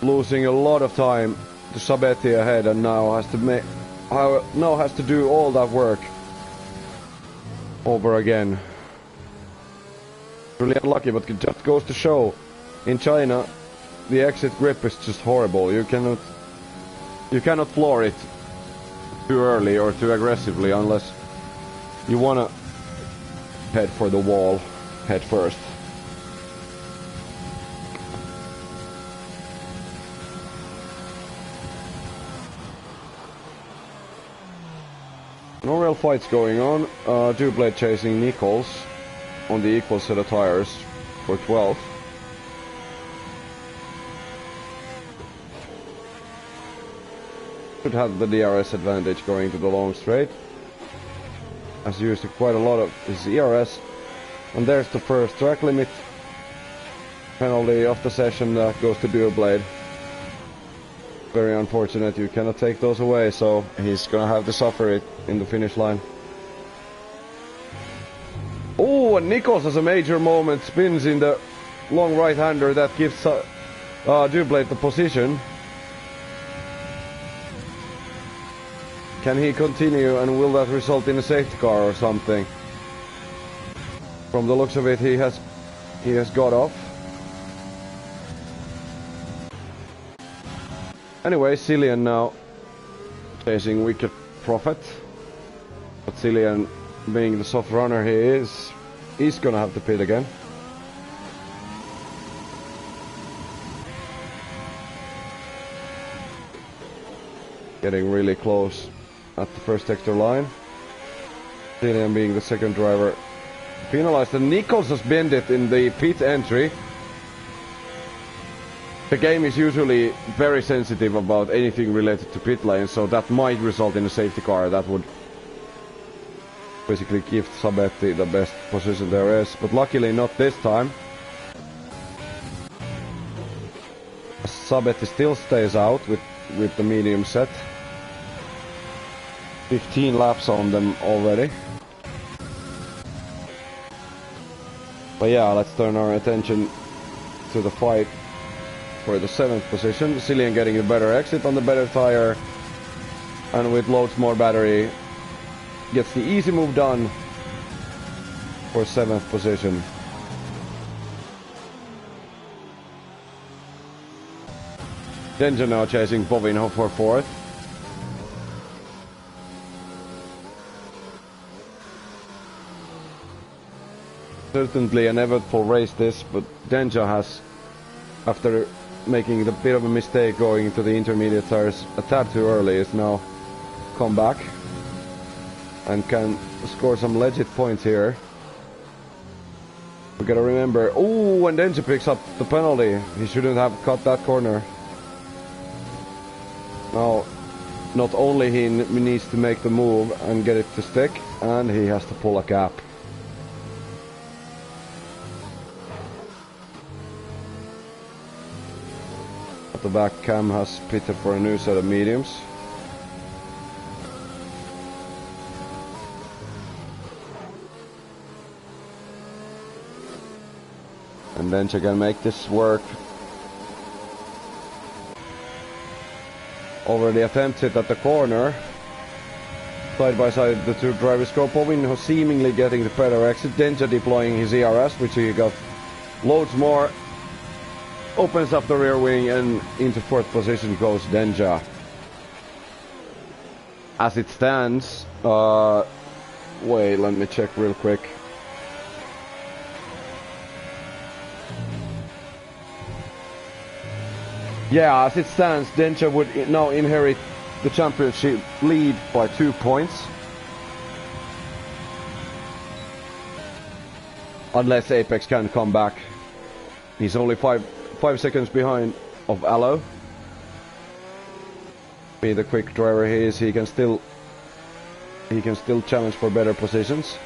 losing a lot of time to Sabetti ahead, and now has to do all that work over again. Really unlucky, but it just goes to show in China the exit grip is just horrible. You cannot floor it too early or too aggressively unless you wanna head for the wall head first. No real fights going on. Dublade chasing Nichols on the equal set of tires for 12th. Should have the DRS advantage going to the long straight. Has used quite a lot of his ERS. And there's the first track limit penalty of the session that goes to Dublade. Very unfortunate, you cannot take those away, so he's gonna have to suffer it in the finish line. Oh, and Nichols has a major moment, spins in the long right-hander that gives Dublade the position. Can he continue, and will that result in a safety car or something? From the looks of it, he has got off. Anyway, Cillian now chasing Wicked Prophet. But Cillian, being the soft runner he is, he's gonna have to pit again. getting really close at the first sector line. Cillian being the second driver penalized, and Nichols has been it in the pit entry. The game is usually very sensitive about anything related to pit lane, so that might result in a safety car. That would basically give Sabetti the best position there is, but luckily not this time. Sabetti still stays out with the medium set. 15 laps on them already. But yeah, let's turn our attention to the fight for the 7th position. Cillian getting a better exit on the better tire, and with loads more battery, gets the easy move done for 7th position. Denja now chasing Bovinho for 4th. Certainly an eventful race this, but Denja has, after making the bit of a mistake going into the intermediate tires a tad too early, is now come back and can score some legit points here. We gotta remember, oh, when Denja picks up the penalty, he shouldn't have cut that corner. Now, not only he needs to make the move and get it to stick, and he has to pull a gap. At the back, Cam has pitted for a new set of mediums. And then she can make this work. Already attempted at the corner. Side by side the two drivers go. Bovinho seemingly getting the better exit. Denja deploying his ERS, which he got loads more. Opens up the rear wing, and into 4th position goes Denja. As it stands, wait, let me check real quick. Yeah, as it stands, Denja would now inherit the championship lead by 2 points. Unless Apex can come back. He's only 5 seconds behind of alluPallu. Be the quick driver he is, he can still challenge for better positions.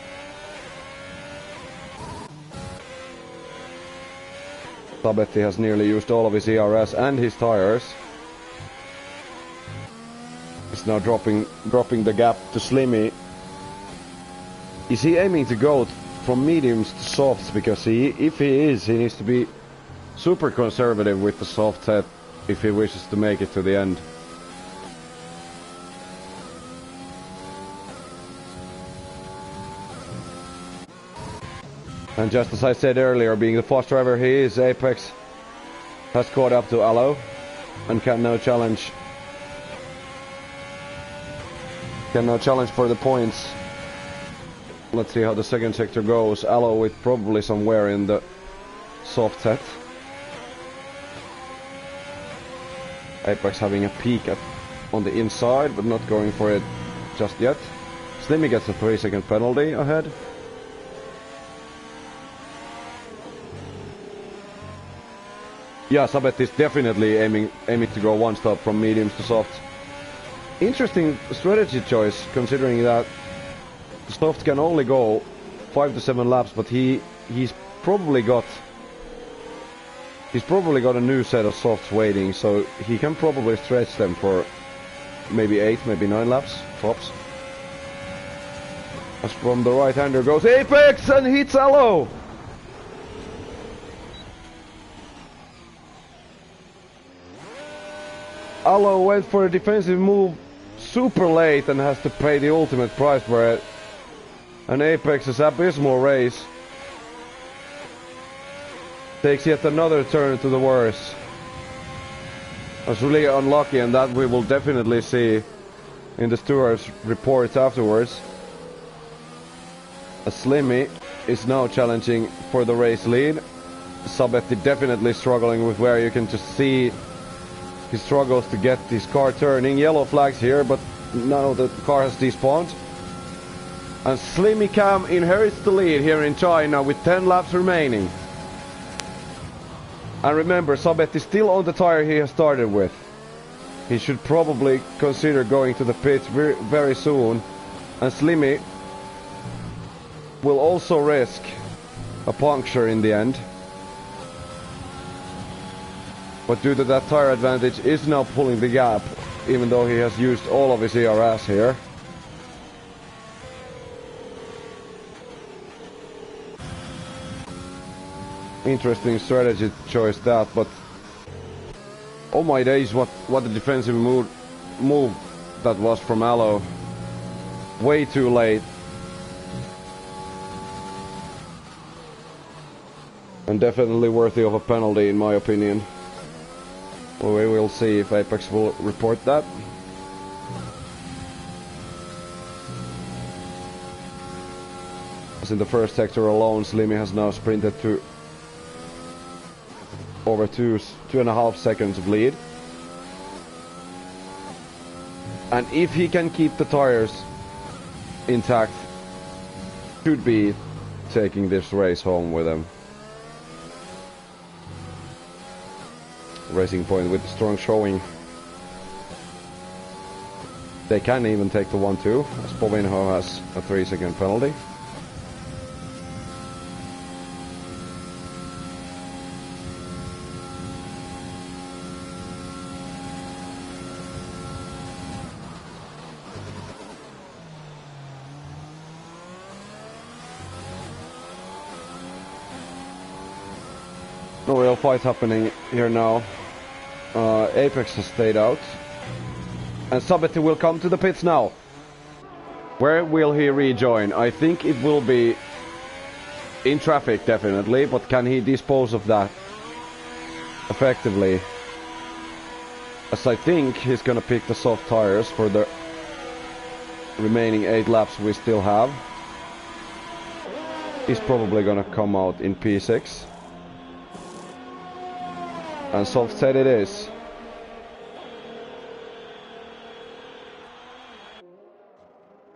Sabetti has nearly used all of his ERS and his tires. He's now dropping the gap to Slimmy. Is he aiming to go from mediums to softs? Because if he is, he needs to be super conservative with the soft set if he wishes to make it to the end. And just as I said earlier, being the fast driver he is, Apex has caught up to alluPallu and can now challenge for the points. Let's see how the second sector goes. alluPallu with probably somewhere in the soft set. Apex having a peek on the inside, but not going for it just yet. Slimmy gets a 3-second penalty ahead. Yeah, Sabetti is definitely aiming to go one stop from mediums to softs. Interesting strategy choice, considering that soft can only go 5 to 7 laps, but he's probably got a new set of softs waiting, so he can probably stretch them for maybe 8, maybe 9 laps tops. As from the right-hander goes Apex and hits alluPallu. alluPallu went for a defensive move super late and has to pay the ultimate price for it. And Apex's abysmal race takes yet another turn to the worse. Was really unlucky, and that we will definitely see in the stewards' reports afterwards. A Slimmy is now challenging for the race lead. Sabetti definitely struggling with where you can just see He struggles to get his car turning. Yellow flags here, but now the car has despawned. And Slimmy Cam inherits the lead here in China with 10 laps remaining. And remember, Sabet is still on the tire he has started with. He should probably consider going to the pits very soon. And Slimmy will also risk a puncture in the end. But due to that tire advantage, is now pulling the gap, even though he has used all of his ERS here. Interesting strategy choice that, but oh my days, what a defensive move that was from Allo. Way too late. And definitely worthy of a penalty in my opinion. Well, we will see if Apex will report that. As in the first sector alone, Slimmy has now sprinted to over 2.5 seconds of lead. And if he can keep the tires intact, should be taking this race home with him. Racing Point with a strong showing. They can even take the 1-2, as Povinho has a 3-second penalty. No real fight happening here now. Apex has stayed out. And Sabeti will come to the pits now. Where will he rejoin? I think it will be in traffic, definitely, but can he dispose of that effectively? As I think he's gonna pick the soft tires for the remaining 8 laps we still have. He's probably gonna come out in P6. And soft set it is.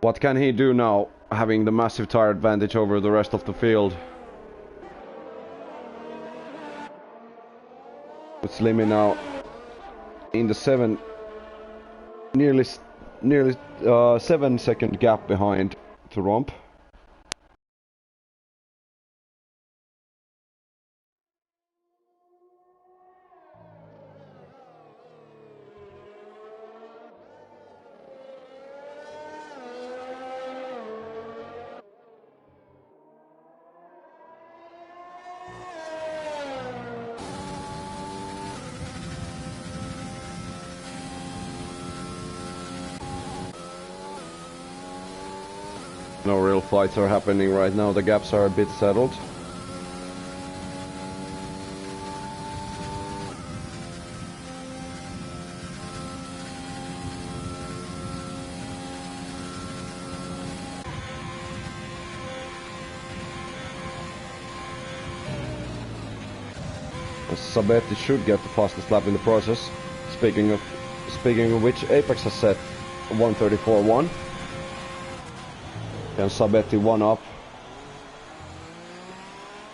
What can he do now, having the massive tire advantage over the rest of the field? With Slimmy now in the nearly 7-second gap behind to Romp. No real fights are happening right now, the gaps are a bit settled. Sabetti should get the fastest lap in the process. Speaking of which, Apex has set 1:34.1. And Sabetti 1 up.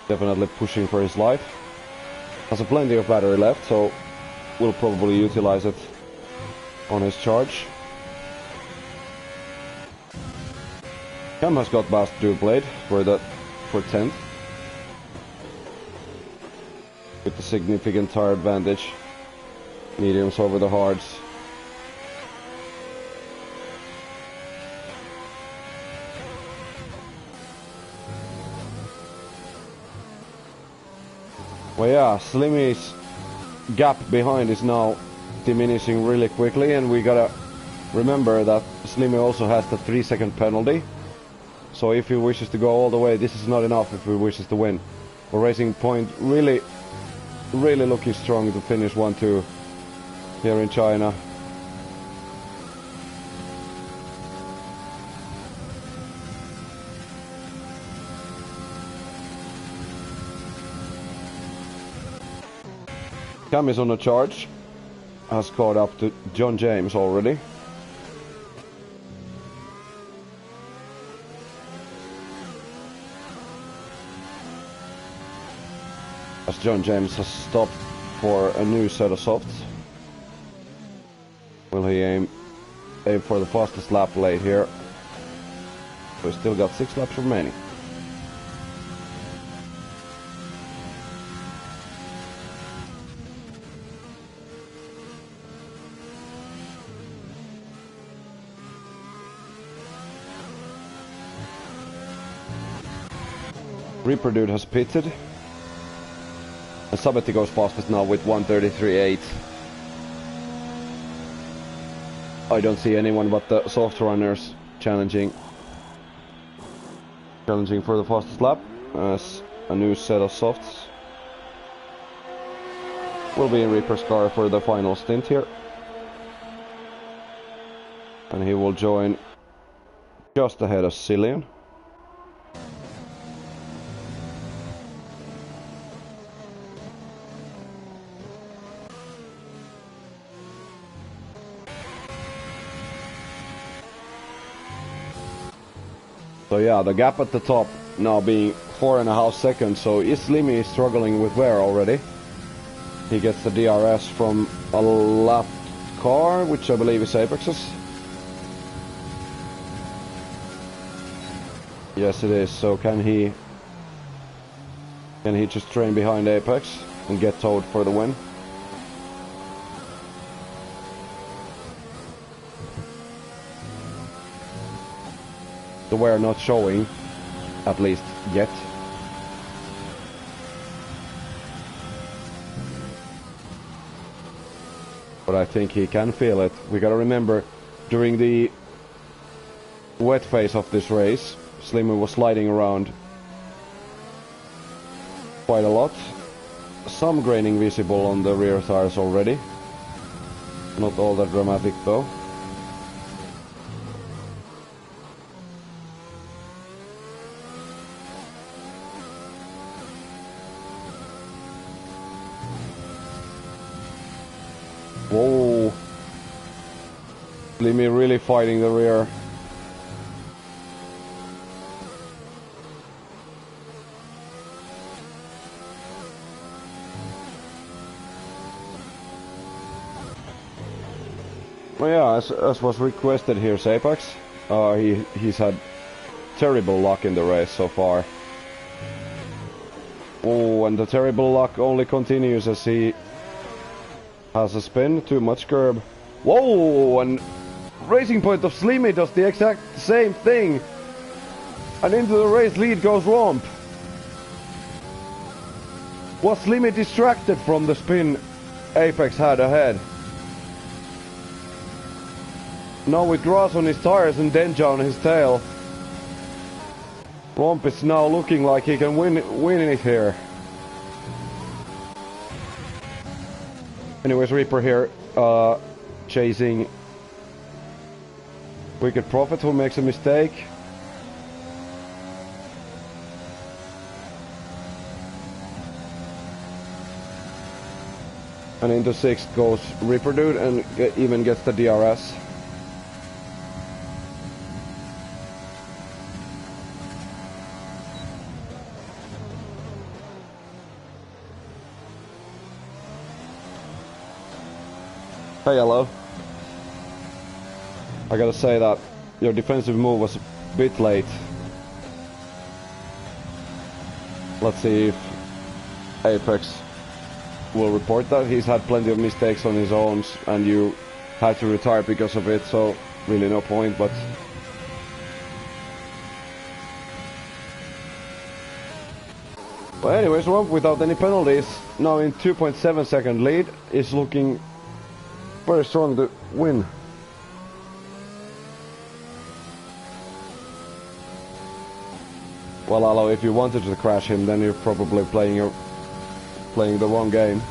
Definitely pushing for his life. Has a plenty of battery left, so will probably utilize it on his charge. Cam has got past dual blade for 10th. With the significant tire advantage. Mediums over the hards. Well, yeah, Slimmy's gap behind is now diminishing really quickly, and we gotta remember that Slimmy also has the 3-second penalty. So if he wishes to go all the way, this is not enough if he wishes to win. For Racing Point, really looking strong to finish 1-2 here in China. Cam is on a charge. has caught up to John James already. As John James has stopped for a new set of softs. Will he aim for the fastest lap late here? We still got 6 laps remaining. Reaper Dude has pitted. And Sabeti goes fastest now with 1:33.8. I don't see anyone but the soft runners challenging for the fastest lap, as a new set of softs will be in Reaper's car for the final stint here. And he will join just ahead of Cillian. So yeah, the gap at the top now being 4.5 seconds, so Slimmy is struggling with wear already. He gets the DRS from a lap car, which I believe is Apex's. Yes it is, so can he just train behind Apex and get towed for the win? The wear not showing, at least yet. But I think he can feel it. We gotta remember, during the wet phase of this race, Slimmy was sliding around quite a lot. Some graining visible on the rear tires already. Not all that dramatic though. Whoa! Slimmy really fighting the rear. Well, yeah, as was requested here, Apex. He's had terrible luck in the race so far. Oh, and the terrible luck only continues as he has a spin, too much curb. Whoa, and Racing Point of Slimmy does the exact same thing. And into the race lead goes Romp. Was Slimmy distracted from the spin Apex had ahead? Now with grass on his tires and Denja on his tail, Romp is now looking like he can win it here. Anyways, Reaper here, chasing Wicked Prophet, who makes a mistake. And into 6th goes Reaper Dude and even gets the DRS. Hey, hello. I gotta say that your defensive move was a bit late. Let's see if Apex will report that. He's had plenty of mistakes on his own and you had to retire because of it, so really no point, but... But anyways, Romp without any penalties, now in 2.7 second lead, is looking very strong to win. Well, Allo, if you wanted to crash him, then you're probably playing the wrong game.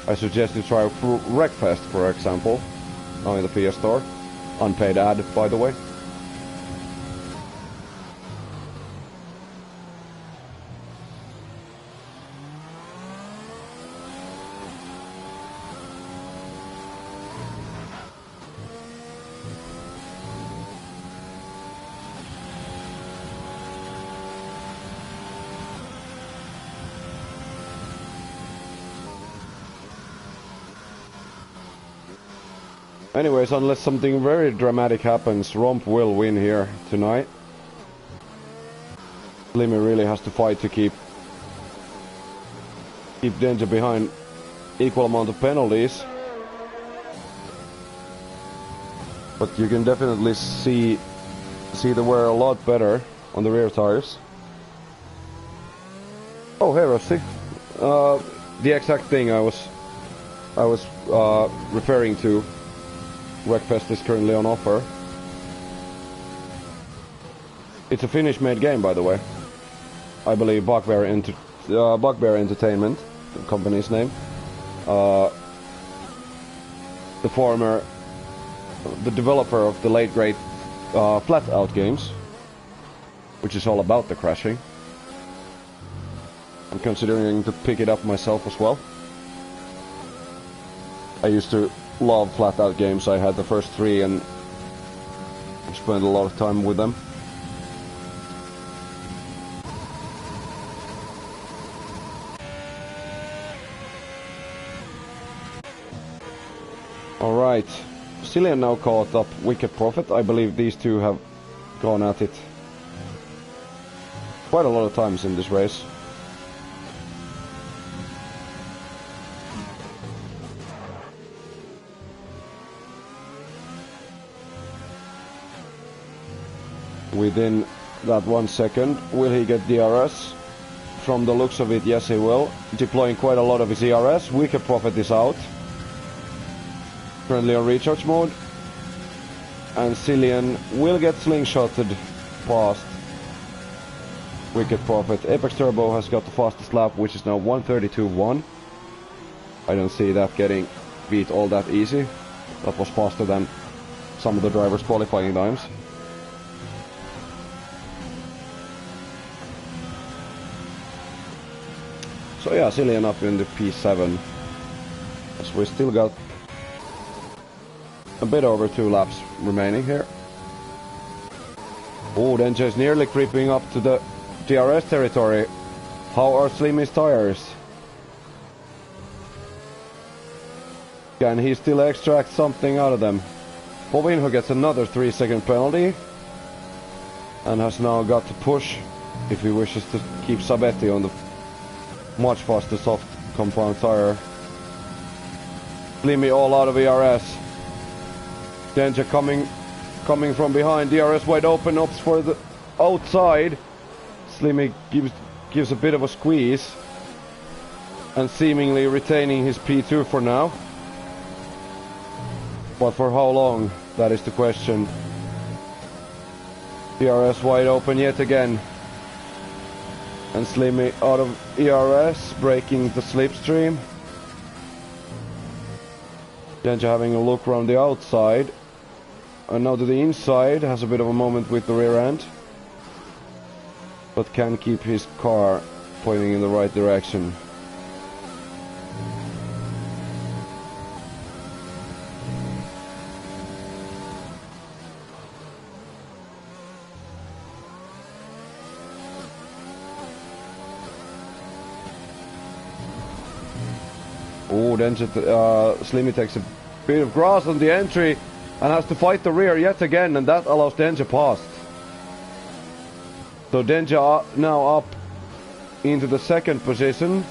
I suggest you try Wreckfest, for example, now in the PS Store. Unpaid ad, by the way. Anyways, unless something very dramatic happens, Romp will win here tonight. Slimmy really has to fight to keep Danger behind equal amount of penalties. But you can definitely see the wear a lot better on the rear tires. Oh, Aero 6. The exact thing I was referring to. Wreckfest is currently on offer. It's a Finnish-made game, by the way. I believe Bugbear Entertainment, the company's name. The developer of the late great Flat Out games, which is all about the crashing. I'm considering to pick it up myself as well. I used to love Flat Out games. I had the first 3 and spent a lot of time with them. Alright, Cillian now caught up Wicked Prophet. I believe these two have gone at it quite a lot of times in this race. Within that 1 second, will he get DRS? From the looks of it, yes he will. Deploying quite a lot of his ERS. Wicked Prophet is out. Currently on recharge mode. And Cillian will get slingshotted past Wicked Prophet. Apex Turbo has got the fastest lap, which is now 1:32.1. I don't see that getting beat all that easy. That was faster than some of the drivers' qualifying times. So yeah, Cillian up in the P7. As we still got a bit over 2 laps remaining here. Oh, Danger is nearly creeping up to the DRS territory. How are Slimmy's tires? Can he still extract something out of them? Povinho gets another 3-second penalty. And has now got to push if he wishes to keep Sabetti on the much faster soft compound tire. Slimmy all out of ERS. Danger coming from behind. DRS wide open, opts for the outside. Slimmy gives a bit of a squeeze and seemingly retaining his P2 for now. But for how long? That is the question. DRS wide open yet again. And Slimmy out of ERS, breaking the slipstream. Danger having a look around the outside. And now to the inside, has a bit of a moment with the rear end. But can keep his car pointing in the right direction. Oh, then Slimmy takes a bit of grass on the entry and has to fight the rear yet again, and that allows Danger past. So Danger now up into the 2nd position,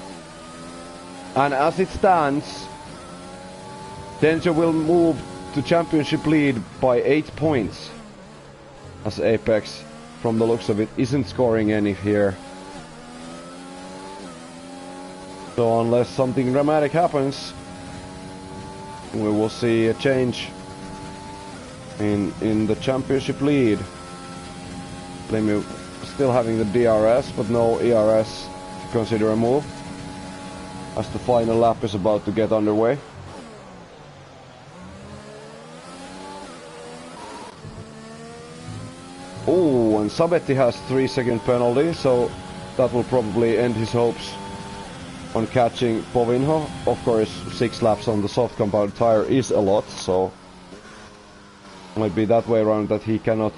and as it stands, Danger will move to championship lead by 8 points, as Apex, from the looks of it, isn't scoring any here. So unless something dramatic happens, we will see a change in the championship lead. Slimmy still having the DRS, but no ERS to consider a move, as the final lap is about to get underway. Oh, and Sabetti has 3-second penalty, so that will probably end his hopes on catching Povinho. Of course, 6 laps on the soft compound tire is a lot, so might be that way around that he cannot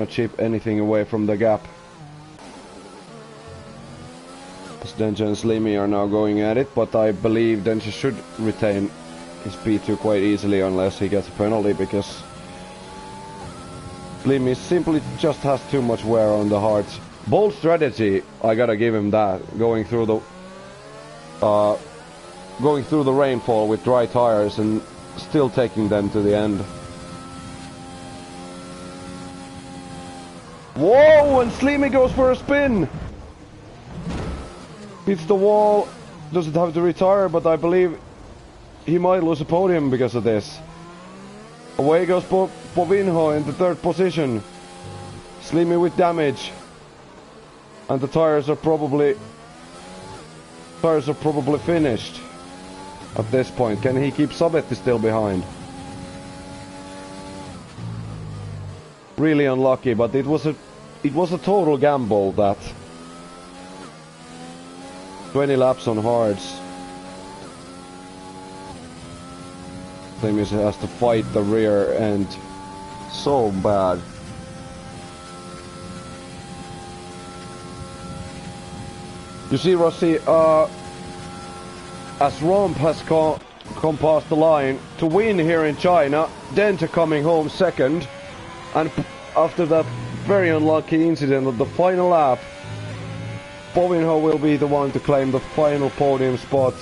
chip anything away from the gap. As Danger and Slimmy are now going at it, but I believe Danger should retain his P2 quite easily unless he gets a penalty, because Slimmy simply just has too much wear on the hards. Bold strategy, I gotta give him that. Going through the rainfall with dry tires and still taking them to the end. Whoa! And Slimmy goes for a spin. Hits the wall. Doesn't have to retire, but I believe he might lose a podium because of this. Away goes Povinho in the third position. Slimmy with damage. And the tires are probably finished at this point. Can he keep Sabetti still behind? Really unlucky, but it was a total gamble that 20 laps on hards. Slimmy has to fight the rear end so bad. You see, Rossi, as Romp has come past the line to win here in China, Denta coming home second, and after that very unlucky incident at the final lap, Povinho will be the one to claim the final podium spot,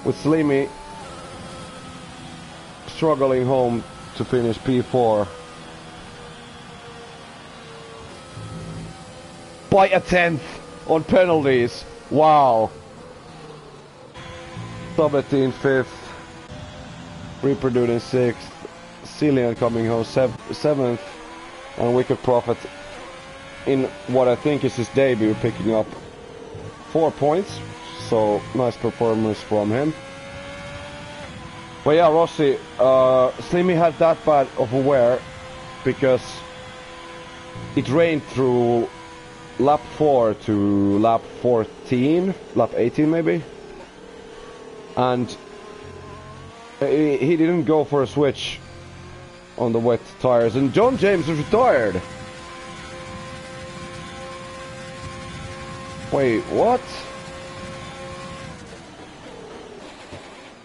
with Slimmy struggling home to finish P4. By a tenth on penalties. Wow. Sabetti in 5th. Reproduced in 6th. Cillian coming home 7th. And Wicked Prophet in what I think is his debut, picking up 4 points. So nice performance from him. But yeah, Rossi, Slimmy had that bad of a wear because it rained through lap 4 to lap 14, lap 18 maybe, and he didn't go for a switch on the wet tires, and John James is retired. Wait, what?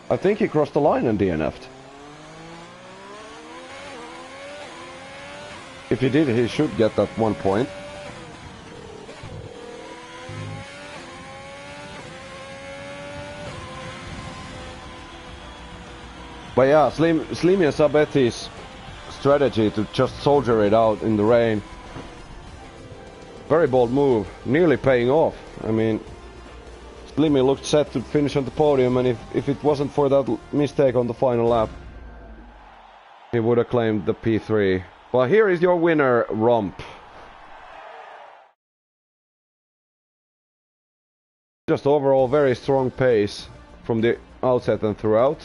I think he crossed the line and DNF'd. If he did, he should get that 1 point. But yeah, Slimmy and Sabetti's strategy to just soldier it out in the rain. Very bold move, nearly paying off. I mean, Slimmy looked set to finish on the podium, and if it wasn't for that mistake on the final lap, he would have claimed the P3. Well, here is your winner, Romp. Just overall very strong pace from the outset and throughout.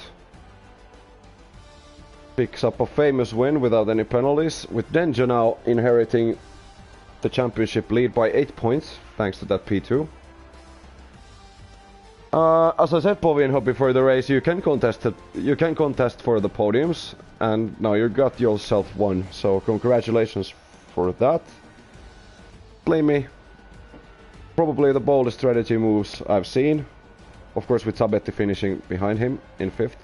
Picks up a famous win without any penalties, with Denja now inheriting the championship lead by 8 points, thanks to that P2. As I said, Povinho, before the race, you can contest for the podiums, and now you got yourself one. So congratulations for that. Slimmy, probably the boldest strategy moves I've seen. Of course, with Sabetti finishing behind him in 5th.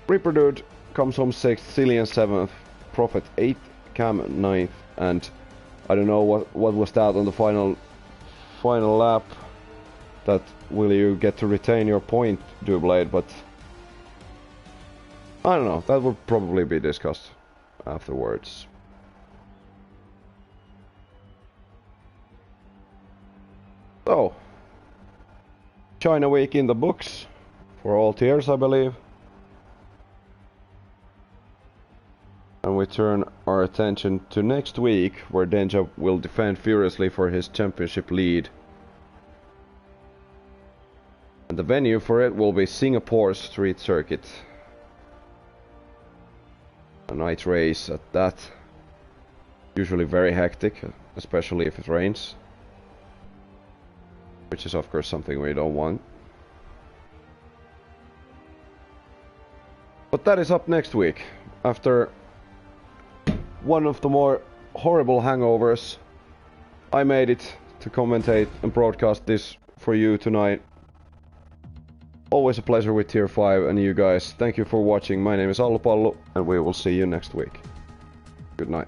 Reproduced comes home 6th, Cillian 7th, Prophet 8th, Cam 9th, and I don't know what was that on the final lap, that will you get to retain your point, Dublade, but I don't know, that will probably be discussed afterwards. So, China week in the books for all tiers, I believe. And we turn our attention to next week, where Denja will defend furiously for his championship lead. And the venue for it will be Singapore Street Circuit. A night race at that. Usually very hectic, especially if it rains. Which is of course something we don't want. But that is up next week, after one of the more horrible hangovers. I made it to commentate and broadcast this for you tonight. Always a pleasure with Tier 5, and you guys, thank you for watching. My name is alluPallu, and we will see you next week. Good night.